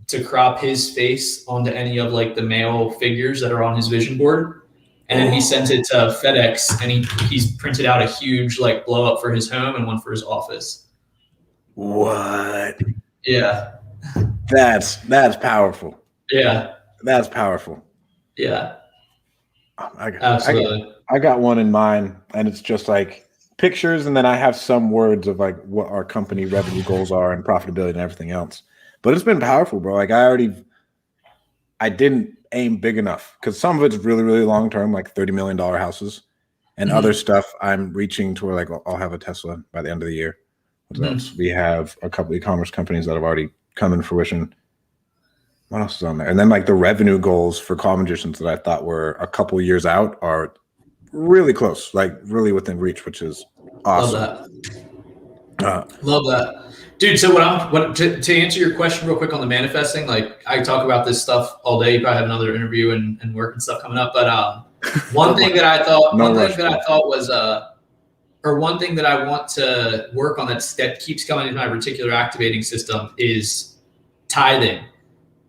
S2: to crop his face onto any of like the male figures that are on his vision board. And then he sent it to FedEx, and he's printed out a huge like blow up for his home and one for his office.
S1: What?
S2: Yeah.
S1: That's powerful.
S2: Yeah.
S1: That's powerful.
S2: Yeah.
S1: Absolutely. I got one in mind, and it's just like pictures, and then I have some words of like what our company revenue goals are and profitability and everything else. But it's been powerful, bro. Like I didn't aim big enough, because some of it's really, really long term, like $30 million houses, and other stuff I'm reaching to where like I'll have a Tesla by the end of the year. What else? We have a couple e-commerce companies that have already come in fruition. What else is on there? And then like the revenue goals for Call Magicians that I thought were a couple years out are really close, like really within reach, which is awesome.
S2: Love that. Dude, so to answer your question real quick on the manifesting, like I talk about this stuff all day. You probably have another interview and work and stuff coming up. But one thing that I thought was or one thing that I want to work on that keeps coming into my reticular activating system is tithing,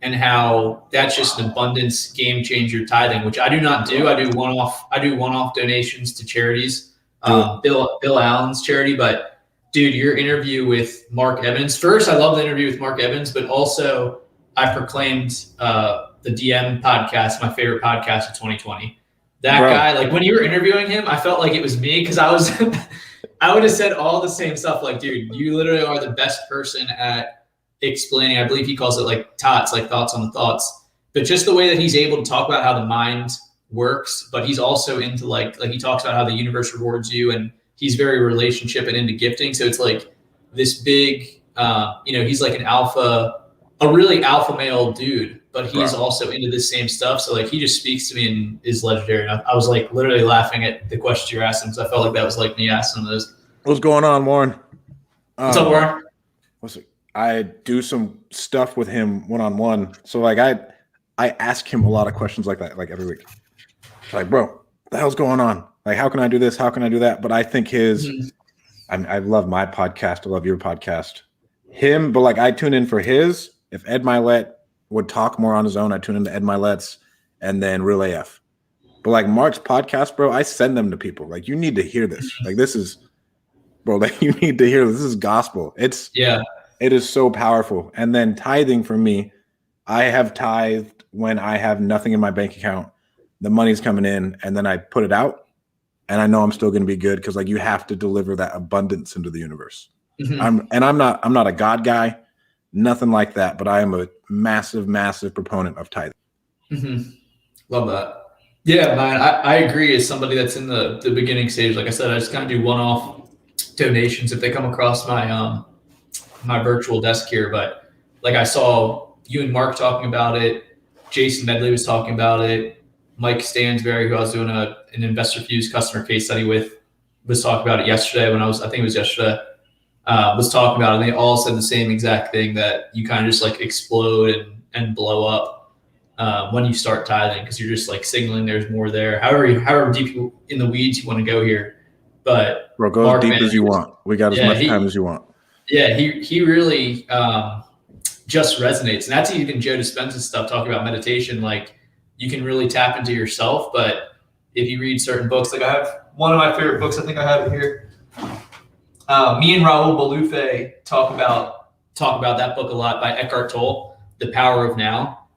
S2: and how that's just an abundance game changer. Tithing, which I do not do. I do one-off donations to charities, Bill Allen's charity. But dude, your interview with Mark Evans. First, I love the interview with Mark Evans, but also I proclaimed the DM podcast my favorite podcast of 2020. That guy, like when you were interviewing him, I felt like it was me, because I would have said all the same stuff. Like, dude, you literally are the best person at explaining. I believe he calls it like TOTS, like thoughts on the thoughts. But just the way that he's able to talk about how the mind works, but he's also into like he talks about how the universe rewards you, and he's very relationship and into gifting. So it's like this big, he's like a really alpha male dude, but he's also into this same stuff. So like he just speaks to me and is legendary. And I was like literally laughing at the questions you're asking, because I felt like that was like me asking those.
S1: What's going on, Warren?
S2: What's up, Warren?
S1: I do some stuff with him one-on-one. So like I ask him a lot of questions like that, like every week. Like, bro, what the hell's going on? Like, how can I do this? How can I do that? But I think I love my podcast. I love your podcast. But like I tune in for his. If Ed Milet would talk more on his own, I tune into Ed Milet's. and then Real AF. But like Mark's podcast, bro, I send them to people. Like, you need to hear this. Like, this is, bro, like, you need to hear this. This is gospel. It is so powerful. And then tithing for me, I have tithed when I have nothing in my bank account. The money's coming in, and then I put it out, and I know I'm still going to be good because like you have to deliver that abundance into the universe. I'm not a God guy, nothing like that, but I am a massive, massive proponent of tithing.
S2: Love that. Yeah, man, I agree. As somebody that's in the beginning stage, like I said, I just kind of do one-off donations if they come across my my virtual desk here. But like I saw you and Mark talking about it, Jason Medley was talking about it, Mike Stansberry, who I was doing an Investor Fuse customer case study with, was talking about it yesterday I think it was yesterday, was talking about it. And they all said the same exact thing, that you kind of just like explode and blow up when you start tithing, because you're just like signaling there's more there. However deep in the weeds you want to go here. But
S1: bro, go as deep as you want. We got as much time as you want.
S2: Yeah, he really just resonates. And that's even Joe Dispenza's stuff, talking about meditation. Like, you can really tap into yourself. But if you read certain books, like I have one of my favorite books, I think I have it here. Me and Raul Balufe talk about that book a lot, by Eckhart Tolle, The Power of Now.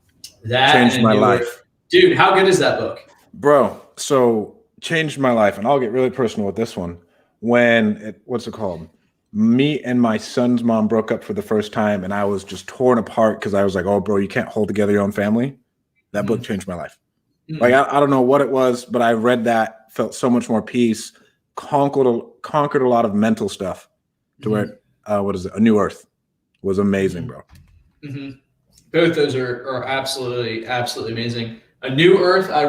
S2: That
S1: changed my life.
S2: Dude, how good is that book?
S1: Bro, so changed my life. And I'll get really personal with this one. What's it called? Me and my son's mom broke up for the first time, and I was just torn apart because I was like, oh, bro, you can't hold together your own family. That book changed my life. Like, I don't know what it was, but I read that, felt so much more peace, conquered a lot of mental stuff to where, A New Earth was amazing, bro.
S2: Both those are absolutely, absolutely amazing. A New Earth, I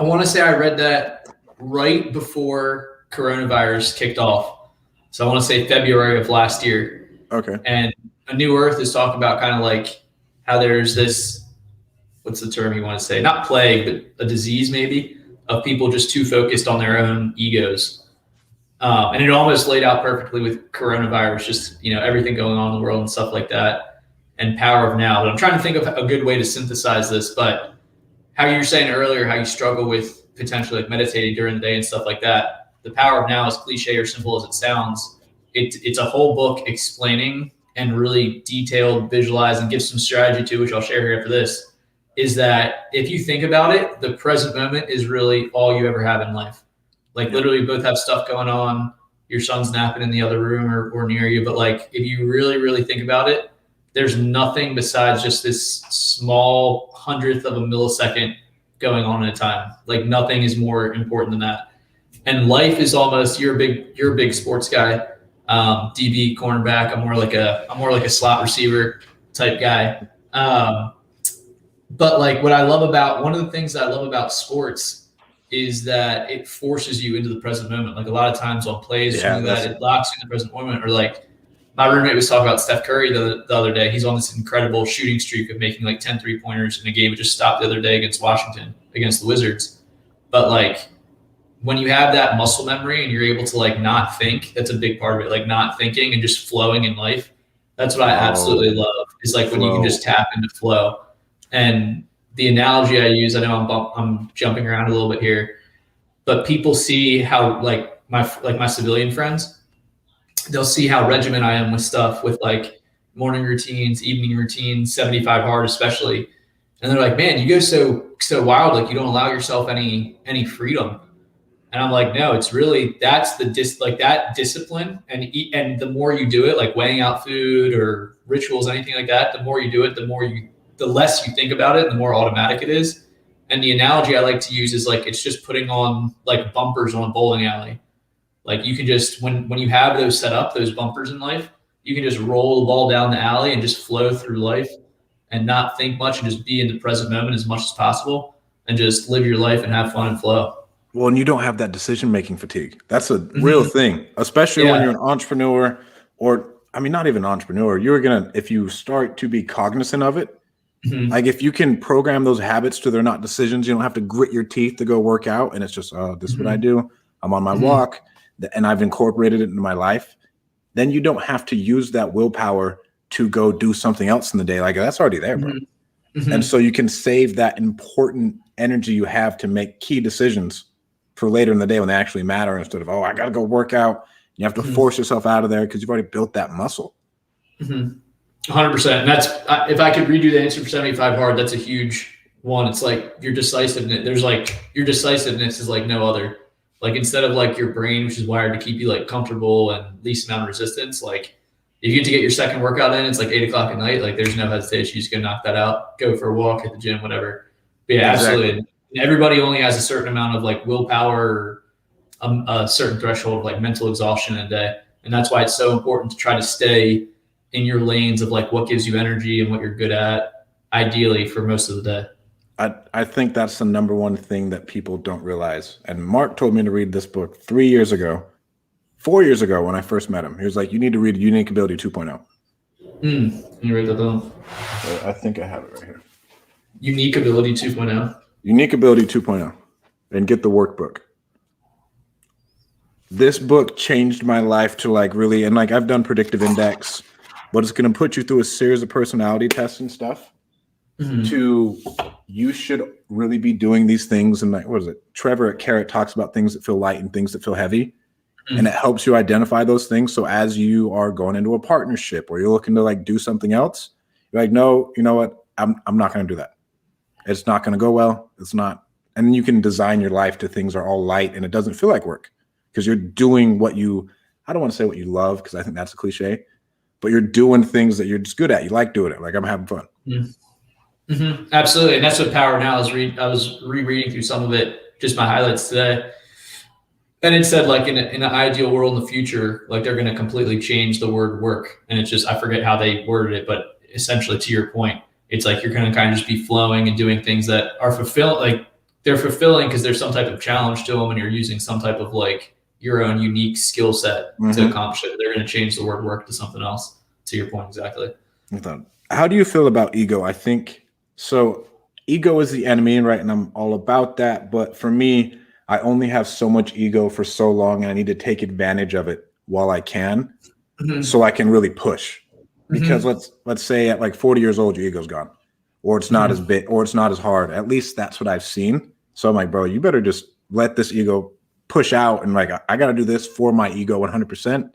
S2: want to say I read that right before coronavirus kicked off. So I want to say February of last year.
S1: Okay.
S2: And A New Earth is talking about kind of like how there's this, what's the term you want to say? Not plague, but a disease maybe, of people just too focused on their own egos. And it almost laid out perfectly with coronavirus, just, everything going on in the world and stuff like that, and Power of Now. But I'm trying to think of a good way to synthesize this. But how you were saying earlier, how you struggle with potentially like meditating during the day and stuff like that. The Power of Now, as cliche or simple as it sounds, it's a whole book explaining and really detailed, visualize, and give some strategy to, which I'll share here after this, is that if you think about it, the present moment is really all you ever have in life. Like, literally, you both have stuff going on. Your son's napping in the other room or near you. But like, if you really, really think about it, there's nothing besides just this small hundredth of a millisecond going on at a time. Like, nothing is more important than that. And life is almost, you're a big sports guy, DB, cornerback. I'm more like a slot receiver type guy. But like, one of the things that I love about sports is that it forces you into the present moment. Like, a lot of times on plays, that it locks you in the present moment. Or like, my roommate was talking about Steph Curry the other day. He's on this incredible shooting streak of making like 10 3-pointers in a game. It just stopped the other day against Washington, against the Wizards. But like, when you have that muscle memory and you're able to like not think, that's a big part of it. Like, not thinking and just flowing in life. That's what I absolutely love, is like when you can just tap into flow. And the analogy I use, I know I'm jumping around a little bit here, but people see how like my civilian friends, they'll see how regimented I am with stuff, with like morning routines, evening routines, 75 hard especially. And they're like, man, you go so wild, like you don't allow yourself any freedom. And I'm like, no, it's really, that's that discipline. And the more you do it, like weighing out food or rituals, anything like that, the more you do it, the less you think about it, the more automatic it is. And the analogy I like to use is like, it's just putting on like bumpers on a bowling alley. Like, you can just, when you have those set up, those bumpers in life, you can just roll the ball down the alley and just flow through life and not think much and just be in the present moment as much as possible and just live your life and have fun and flow.
S1: Well, and you don't have that decision-making fatigue. That's a real thing, especially when you're an entrepreneur, or, I mean, not even an entrepreneur. If you start to be cognizant of it, like if you can program those habits to they're not decisions, you don't have to grit your teeth to go work out. And it's just, this is what I do. I'm on my walk and I've incorporated it into my life. Then you don't have to use that willpower to go do something else in the day. Like, that's already there, bro. And so you can save that important energy you have to make key decisions for later in the day when they actually matter, instead of, oh, I got to go work out. You have to force yourself out of there because you've already built that muscle.
S2: 100%. And that's, if I could redo the answer for 75 hard, that's a huge one. It's like your decisiveness. There's like, your decisiveness is like no other. Like, instead of like your brain, which is wired to keep you like comfortable and least amount of resistance, like if you get to get your second workout in, it's like 8 o'clock at night. Like, there's no hesitation. You just go knock that out, go for a walk at the gym, whatever. But yeah, exactly. Absolutely. And everybody only has a certain amount of like willpower, a certain threshold of like mental exhaustion in a day. And that's why it's so important to try to stay in your lanes of like what gives you energy and what you're good at, ideally for most of the day.
S1: I think that's the number one thing that people don't realize. And Mark told me to read this book 4 years ago when I first met him. He was like, you need to read Unique Ability 2.0.
S2: Can you write that down?
S1: I think I have it right here.
S2: Unique Ability 2.0.
S1: Unique Ability 2.0. And get the workbook. This book changed my life to like really, and like I've done predictive index, but it's going to put you through a series of personality tests and stuff. To, you should really be doing these things. And like, what is it? Trevor at Carrot talks about things that feel light and things that feel heavy. And it helps you identify those things. So as you are going into a partnership or you're looking to like do something else, you're like, no, you know what? I'm not going to do that. It's not going to go well. It's not. And then you can design your life to things are all light and it doesn't feel like work because you're doing what you, I don't want to say what you love because I think that's a cliche, but you're doing things that you're just good at. You like doing it. Like, I'm having fun.
S2: Absolutely. And that's what Power Now is. I was rereading through some of it, just my highlights today. And it said like in an ideal world in the future, like they're going to completely change the word work. And it's just, I forget how they worded it, but essentially to your point, it's like you're going to kind of just be flowing and doing things that are like they're fulfilling because there's some type of challenge to them and you're using some type of like your own unique skill set to accomplish it. They're going to change the word work to something else, to your point. Exactly.
S1: How do you feel about ego? I think so. Ego is the enemy, right? And I'm all about that. But for me, I only have so much ego for so long and I need to take advantage of it while I can so I can really push. Because let's say at like 40 years old, your ego's gone or it's not as big or it's not as hard. At least that's what I've seen. So I'm like, bro, you better just let this ego push out. And like, I got to do this for my ego 100%,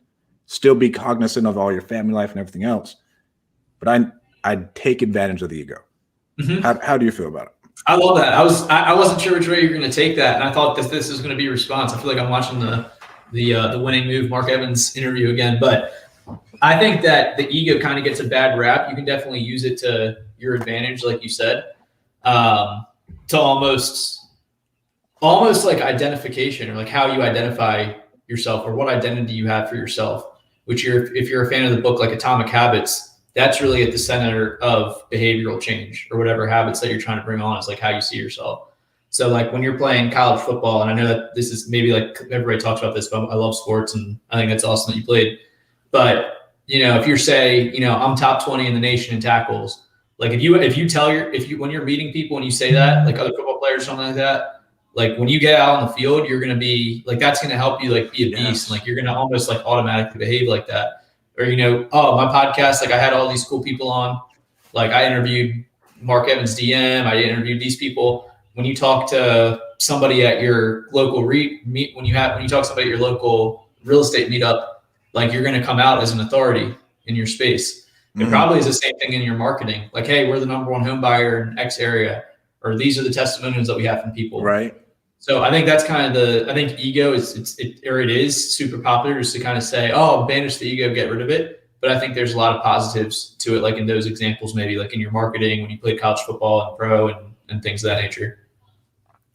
S1: still be cognizant of all your family life and everything else. But I'd take advantage of the ego. How do you feel about it?
S2: I love that. I wasn't sure which way you're going to take that. And I thought that this is going to be a response. I feel like I'm watching the Winning Move, Mark Evans interview again, but I think that the ego kind of gets a bad rap. You can definitely use it to your advantage, like you said, to almost like identification or like how you identify yourself or what identity you have for yourself, which if you're a fan of the book, like Atomic Habits, that's really at the center of behavioral change or whatever habits that you're trying to bring on is like how you see yourself. So like when you're playing college football, and I know that this is maybe like everybody talks about this, but I love sports and I think that's awesome that you played. But you know, if you're say, you know, I'm top 20 in the nation in tackles, like when you're meeting people and you say that, like other football players or something like that, like when you get out on the field, you're going to be like, that's going to help you like be a beast. Like you're going to almost like automatically behave like that. Or, you know, oh, my podcast, like I had all these cool people on, like I interviewed Mark Evans DM, I interviewed these people. When you talk to somebody at your local when you talk to somebody at your local real estate meetup, like you're going to come out as an authority in your space. It probably is the same thing in your marketing. Like, hey, we're the number one home buyer in X area, or these are the testimonials that we have from people.
S1: Right.
S2: So I think that's kind of I think ego is super popular just to kind of say, oh, banish the ego, get rid of it. But I think there's a lot of positives to it. Like in those examples, maybe like in your marketing, when you played college football and pro and things of that nature.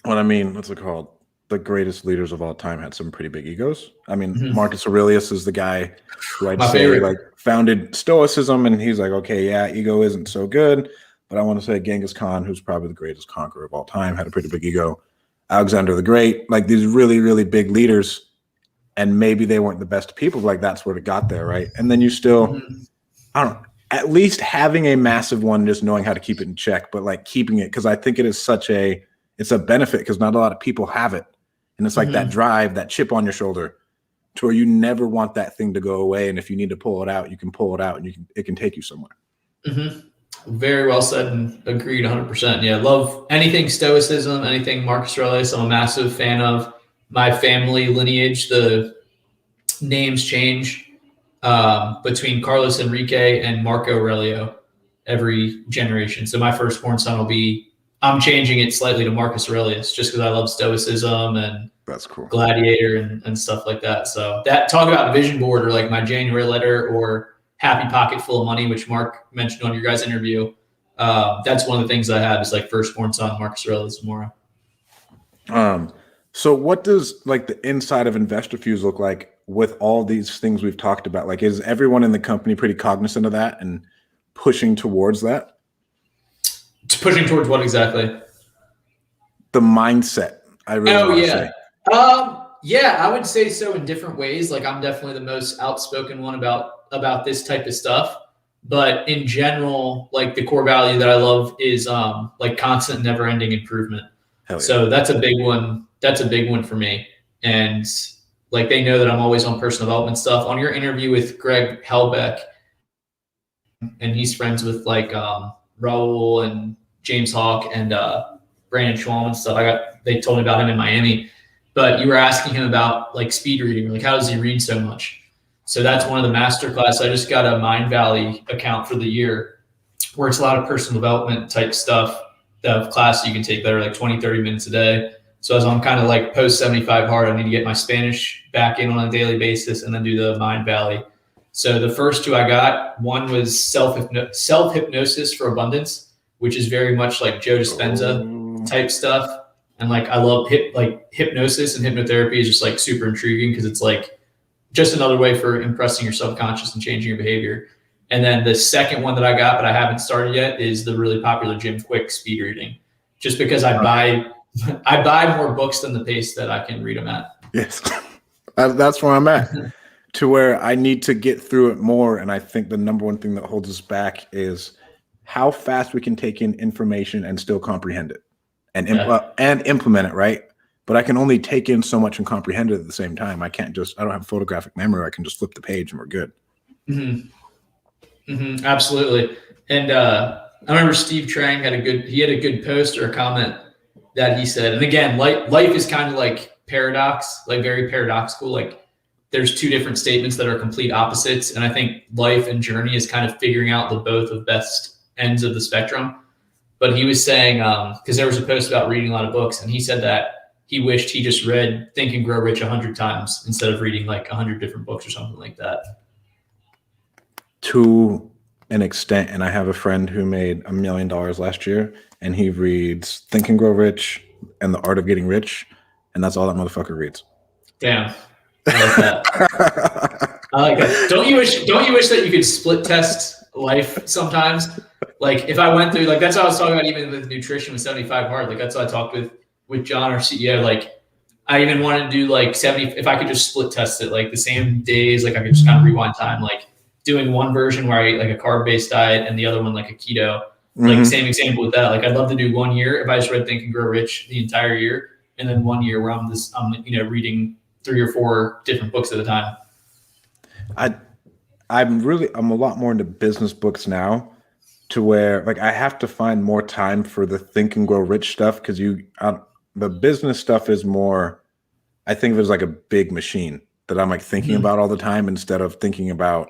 S1: Well, I mean, what's it called? The greatest leaders of all time had some pretty big egos. I mean, Marcus Aurelius is the guy who I'd say like founded Stoicism. And he's like, okay, yeah, ego isn't so good. But I want to say Genghis Khan, who's probably the greatest conqueror of all time, had a pretty big ego. Alexander the Great, like these really, really big leaders, and maybe they weren't the best people. Like that's where it got there, right? And then you still, I don't know, at least having a massive one, just knowing how to keep it in check, but like keeping it, because I think it is it's a benefit because not a lot of people have it, and it's like that drive, that chip on your shoulder, to where you never want that thing to go away. And if you need to pull it out, you can pull it out, and it can take you somewhere.
S2: Very well said and agreed 100%. Yeah, love anything Stoicism, anything Marcus Aurelius. I'm a massive fan of. My family lineage, the names change between Carlos Enrique and Marco Aurelio every generation. So my firstborn son will be, I'm changing it slightly to Marcus Aurelius just because I love Stoicism and
S1: That's cool.
S2: Gladiator and stuff like that. So that, talk about a vision board, or like my January letter or Happy Pocket Full of Money, which Mark mentioned on your guys' interview. That's one of the things I have is like firstborn son, Marcus Aurelius Zamora.
S1: So what does like the inside of Investor Fuse look like with all these things we've talked about? Like, is everyone in the company pretty cognizant of that and pushing towards that?
S2: Pushing towards what exactly?
S1: The mindset. I really want to say.
S2: Yeah, I would say so in different ways. Like, I'm definitely the most outspoken one about this type of stuff. But in general, like the core value that I love is like constant, never-ending improvement.
S1: Hell yeah.
S2: So that's a big one. That's a big one for me. And like they know that I'm always on personal development stuff. On your interview with Greg Helbeck, and he's friends with like Raul and James Hawk and Brandon Schwalm and stuff. They told me about him in Miami. But you were asking him about like speed reading, like how does he read so much? So that's one of the masterclass. I just got a Mind Valley account for the year where it's a lot of personal development type stuff of class you can take that are like 20, 30 minutes a day. So as I'm kind of like post 75 hard, I need to get my Spanish back in on a daily basis and then do the Mind Valley. So the first two I got, one was self-hypnosis for abundance, which is very much like Joe Dispenza type stuff. And like, I love hypnosis and hypnotherapy is just like super intriguing because it's like just another way for impressing your subconscious and changing your behavior. And then the second one that I got, but I haven't started yet, is the really popular Jim Quick speed reading, just because I buy more books than the pace that I can read them at.
S1: Yes, that's where I'm at, to where I need to get through it more. And I think the number one thing that holds us back is how fast we can take in information and still comprehend it and implement it, right? But I can only take in so much and comprehend it at the same time. I don't have photographic memory. I can just flip the page and we're good.
S2: Mm-hmm. Mm-hmm, absolutely. And I remember Steve Trang had a good post or a comment that he said, and again, life is kind of like paradox, like very paradoxical. Like there's two different statements that are complete opposites. And I think life and journey is kind of figuring out the both of best ends of the spectrum. But he was saying, because there was a post about reading a lot of books, and he said that he wished he just read Think and Grow Rich 100 times instead of reading like 100 different books or something like that.
S1: To an extent, and I have a friend who made $1 million last year, and he reads Think and Grow Rich and The Art of Getting Rich, and that's all that motherfucker reads.
S2: Damn, I like that. I like that. Don't you wish that you could split test life sometimes? Like if I went through, like that's what I was talking about, even with nutrition with 75 hard. Like that's what I talked with John, our CEO. Like I even wanted to do like 70. If I could just split test it, like the same days, like I could just kind of rewind time, like doing one version where I eat like a carb-based diet and the other one like a keto. Like same example with that. Like I'd love to do 1 year if I just read Think and Grow Rich the entire year, and then 1 year where I'm reading 3 or 4 different books at a time.
S1: I'm a lot more into business books now, to where like I have to find more time for the Think and Grow Rich stuff, because the business stuff is more, I think of it as like a big machine that I'm like thinking about all the time instead of thinking about,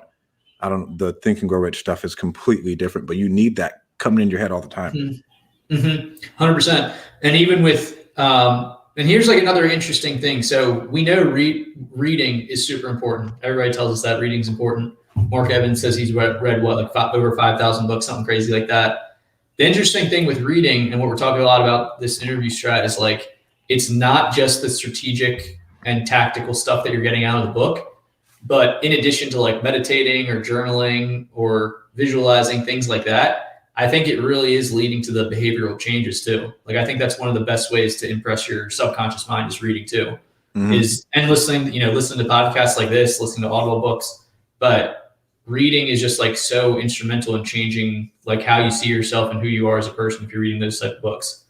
S1: the Think and Grow Rich stuff is completely different, but you need that coming in your head all the time.
S2: 100%. And even with, and here's like another interesting thing. So we know reading is super important. Everybody tells us that reading is important. Mark Evans says he's read what, like over 5,000 books, something crazy like that. The interesting thing with reading, and what we're talking a lot about this interview strat, is like, it's not just the strategic and tactical stuff that you're getting out of the book, but in addition to like meditating or journaling or visualizing, things like that, I think it really is leading to the behavioral changes too. Like, I think that's one of the best ways to impress your subconscious mind is reading too, and listening to podcasts like this, listening to audible books. But reading is just like so instrumental in changing like how you see yourself and who you are as a person if you're reading those type of books.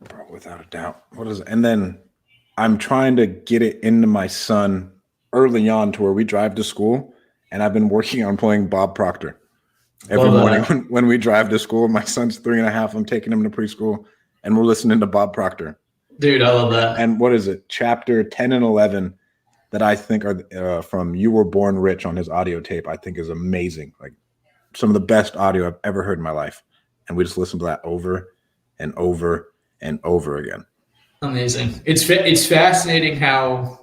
S1: Bro, without a doubt. And then I'm trying to get it into my son early on to where we drive to school, and I've been working on playing Bob Proctor. Every morning when we drive to school, my son's 3.5. I'm taking him to preschool, and we're listening to Bob Proctor.
S2: Dude, I love that.
S1: And what is it? Chapter 10 and 11 that I think are from You Were Born Rich on his audio tape, I think is amazing. Like some of the best audio I've ever heard in my life. And we just listen to that over and over and over again.
S2: Amazing. It's fascinating how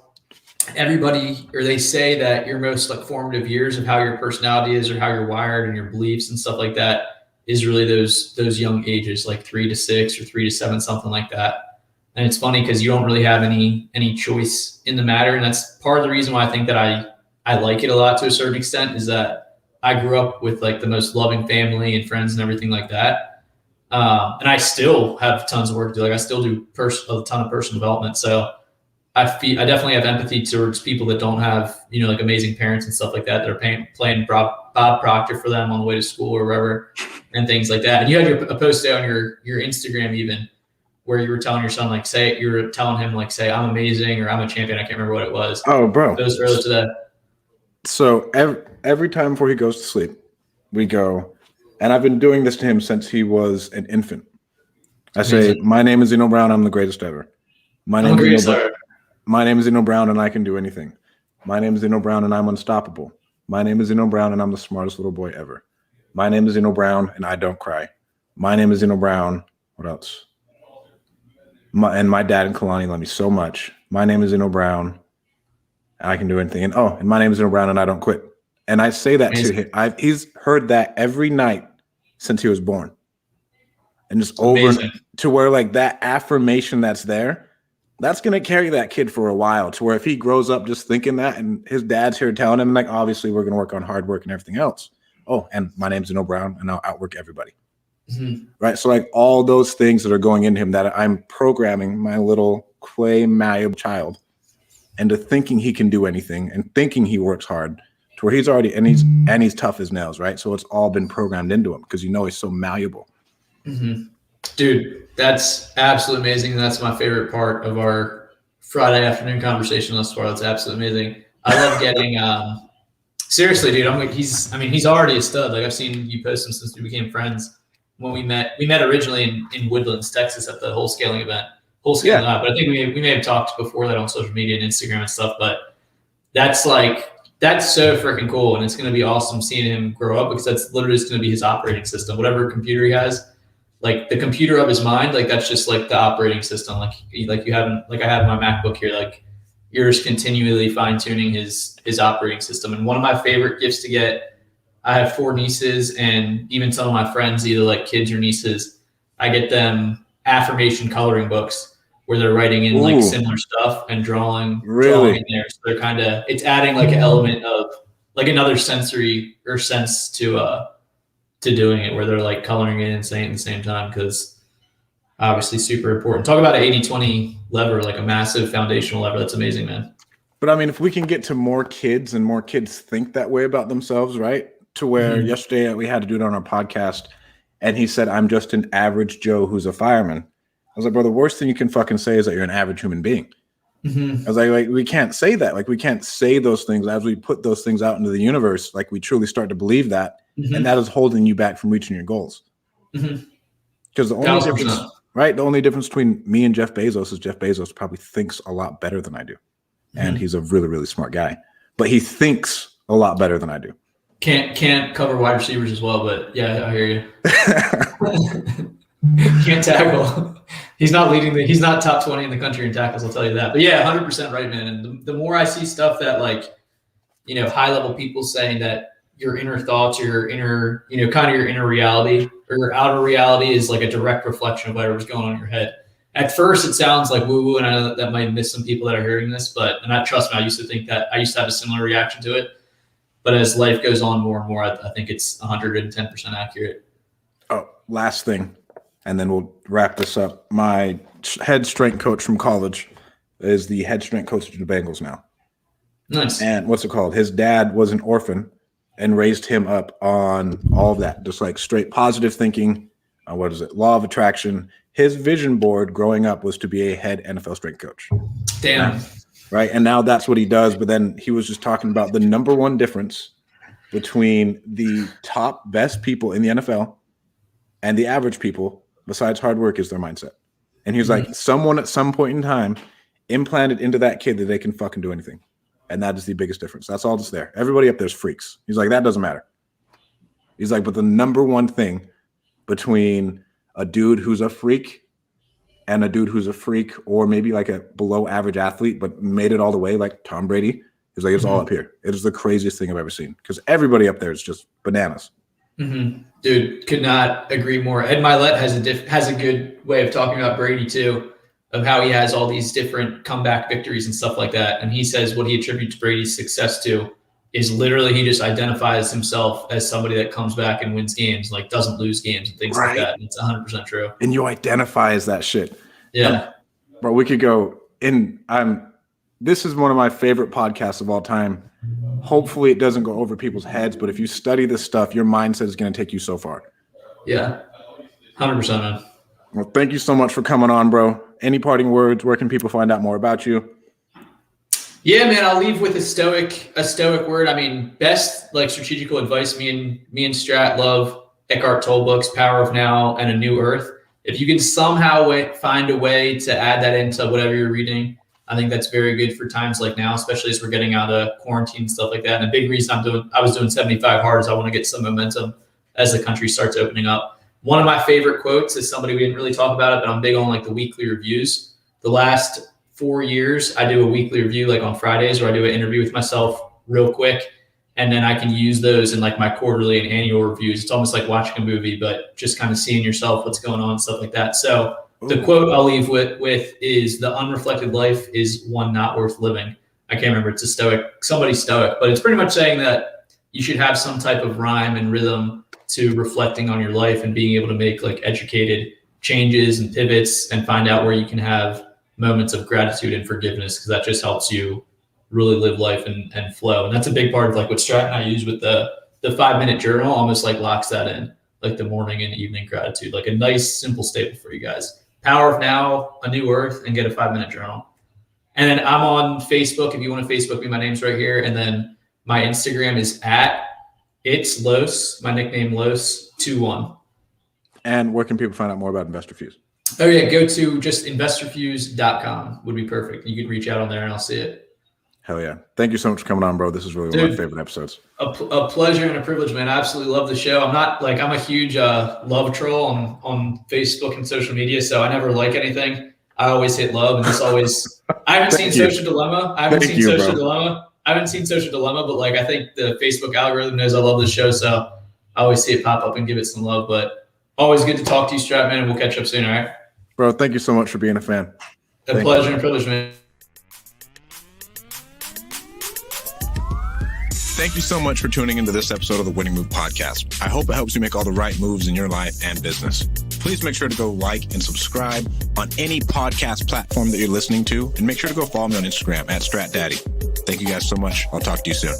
S2: everybody, or they say that your most like formative years of how your personality is or how you're wired and your beliefs and stuff like that is really those young ages, like 3 to 6 or 3 to 7, something like that. And it's funny because you don't really have any choice in the matter. And that's part of the reason why I think that I like it a lot to a certain extent, is that I grew up with like the most loving family and friends and everything like that. And I still have tons of work to do. Like I still do a ton of personal development. So I definitely have empathy towards people that don't have, like amazing parents and stuff like that are playing Bob Proctor for them on the way to school or wherever and things like that. And you had a post on your Instagram even where you were telling your son, you were telling him say, I'm amazing, or I'm a champion. I can't remember what it was.
S1: Oh, bro.
S2: It was earlier to that.
S1: So every time before he goes to sleep, we go, and I've been doing this to him since he was an infant. I say, my name is Zeno Brown. I'm the greatest ever. My name is Zeno Brown, and I can do anything. My name is Zeno Brown, and I'm unstoppable. My name is Zeno Brown, and I'm the smartest little boy ever. My name is Zeno Brown, and I don't cry. My name is Zeno Brown. What else? My dad and Kalani love me so much. My name is Zeno Brown, and I can do anything. And my name is Zeno Brown, and I don't quit. And I say that to him. He's heard that every night since he was born. And just over to where that affirmation that's there, that's going to carry that kid for a while, to where if he grows up just thinking that and his dad's here telling him, obviously we're going to work on hard work and everything else. Oh, and my name's Zeno Brown, and I'll outwork everybody. Mm-hmm. Right. So all those things that are going into him, that I'm programming my little clay malleable child into thinking he can do anything and thinking he works hard, to where he's already, and he's tough as nails. Right. So it's all been programmed into him because he's so malleable. Mm-hmm.
S2: Dude, that's absolutely amazing. That's my favorite part of our Friday afternoon conversation thus far. That's absolutely amazing. I love getting, seriously, dude, he's already a stud. I've seen you post him since we became friends. When we met originally in Woodlands, Texas at the Wholesale event. Wholesale, yeah. But I think we may have talked before that on social media and Instagram and stuff, but that's so freaking cool. And it's going to be awesome seeing him grow up, because that's literally just going to be his operating system. Whatever computer he has, the computer of his mind, that's just the operating system. You have, I have my MacBook here, you're just continually fine tuning his operating system. And one of my favorite gifts to get, I have 4 nieces, and even some of my friends, either kids or nieces, I get them affirmation coloring books where they're writing in similar stuff and drawing in there. So they're it's adding an element of another sensory or sense to doing it, where they're coloring in and saying at the same time, because obviously super important. Talk about an 80-20 lever, a massive foundational lever. That's amazing, man. But
S1: if we can get to more kids and more kids think that way about themselves, right? To where yesterday we had to do it on our podcast, and he said, I'm just an average Joe who's a fireman. I was like, bro, the worst thing you can fucking say is that you're an average human being. Mm-hmm. I was like, we can't say that. We can't say those things as we put those things out into the universe. We truly start to believe that. Mm-hmm. And that is holding you back from reaching your goals. Mm-hmm. Because the only difference, right? The only difference between me and Jeff Bezos is Jeff Bezos probably thinks a lot better than I do. Mm-hmm. And he's a really, really smart guy. But he thinks a lot better than I do.
S2: Can't cover wide receivers as well, but yeah, I hear you. Can't tackle. He's not top 20 in the country in tackles, I'll tell you that. But yeah, 100% right, man. And the more I see stuff that high level people saying that your inner thoughts, your inner, kind of your inner reality or your outer reality is a direct reflection of whatever's going on in your head. At first, it sounds like woo-woo, and I know that might miss some people that are hearing this, and trust me, I used to think that. I used to have a similar reaction to it. But as life goes on more and more, I think it's 110% accurate.
S1: Oh, last thing, and then we'll wrap this up. My head strength coach from college is the head strength coach of the Bengals now.
S2: Nice.
S1: And what's it called? His dad was an orphan and raised him up on all of that, just straight positive thinking. Law of attraction. His vision board growing up was to be a head NFL strength coach.
S2: Damn.
S1: Right. And now that's what he does. But then he was just talking about the number one difference between the top best people in the NFL and the average people, besides hard work, is their mindset. And he was like, someone at some point in time implanted into that kid that they can fucking do anything. And that is the biggest difference. That's all that's there. Everybody up there's freaks. He's like, that doesn't matter. He's like, but the number one thing between a dude who's a freak and a dude who's a freak, or maybe like a below average athlete, but made it all the way, like Tom Brady, he's like, it's all up here. It is the craziest thing I've ever seen, because everybody up there is just bananas.
S2: Dude, could not agree more. Ed Milet has a good way of talking about Brady too, of how he has all these different comeback victories and stuff like that. And he says what he attributes Brady's success to is literally he just identifies himself as somebody that comes back and wins games, like doesn't lose games and things like that. And it's 100% true.
S1: And you identify as that shit.
S2: Yeah.
S1: Bro, we could go in. This is one of my favorite podcasts of all time. Hopefully it doesn't go over people's heads, but if you study this stuff, your mindset is going to take you so far.
S2: Yeah. 100%, man.
S1: Well, thank you so much for coming on, bro. Any parting words? Where can people find out more about you?
S2: Yeah, man, I'll leave with a stoic word. I mean, best like strategical advice. Me and Strat love Eckhart Tolle books, Power of Now and A New Earth. If you can somehow find a way to add that into whatever you're reading, I think that's very good for times like now, especially as we're getting out of quarantine and stuff like that. And a big reason I was doing 75 hard is I want to get some momentum as the country starts opening up. One of my favorite quotes is somebody, we didn't really talk about it, but I'm big on like the weekly reviews. The last 4 years, I do a weekly review like on Fridays, where I do an interview with myself real quick. And then I can use those in like my quarterly and annual reviews. It's almost like watching a movie, but just kind of seeing yourself, what's going on, stuff like that. So the quote I'll leave with is, the unreflected life is one not worth living. I can't remember. It's somebody stoic, but it's pretty much saying that you should have some type of rhyme and rhythm to reflecting on your life and being able to make like educated changes and pivots and find out where you can have moments of gratitude and forgiveness, because that just helps you really live life and flow. And that's a big part of like what Strat and I use with the 5-minute journal, almost like locks that in, like the morning and evening gratitude, like a nice simple staple for you guys. Power of Now, A New Earth, and get a 5-minute journal. And then I'm on Facebook. If you want to Facebook me, my name's right here. And then my Instagram is @it's Los, my nickname Los21.
S1: And where can people find out more about Investor Fuse?
S2: Oh yeah, go to just investorfuse.com would be perfect. You can reach out on there and I'll see it.
S1: Hell yeah. Thank you so much for coming on, bro. This is really one of my favorite episodes.
S2: A pleasure and a privilege, man. I absolutely love the show. I'm a huge love troll on Facebook and social media, so I never like anything. I always hit love, and it's always I haven't seen Social Dilemma. I haven't seen Social Dilemma, but like I think the Facebook algorithm knows I love the show, so I always see it pop up and give it some love. But always good to talk to you, Strat, man, and we'll catch up soon, all right?
S1: Bro, thank you so much for being a fan.
S2: A pleasure and privilege, man.
S1: Thank you so much for tuning into this episode of the Winning Move Podcast. I hope it helps you make all the right moves in your life and business. Please make sure to go like and subscribe on any podcast platform that you're listening to, and make sure to go follow me on Instagram @StratDaddy. Thank you guys so much. I'll talk to you soon.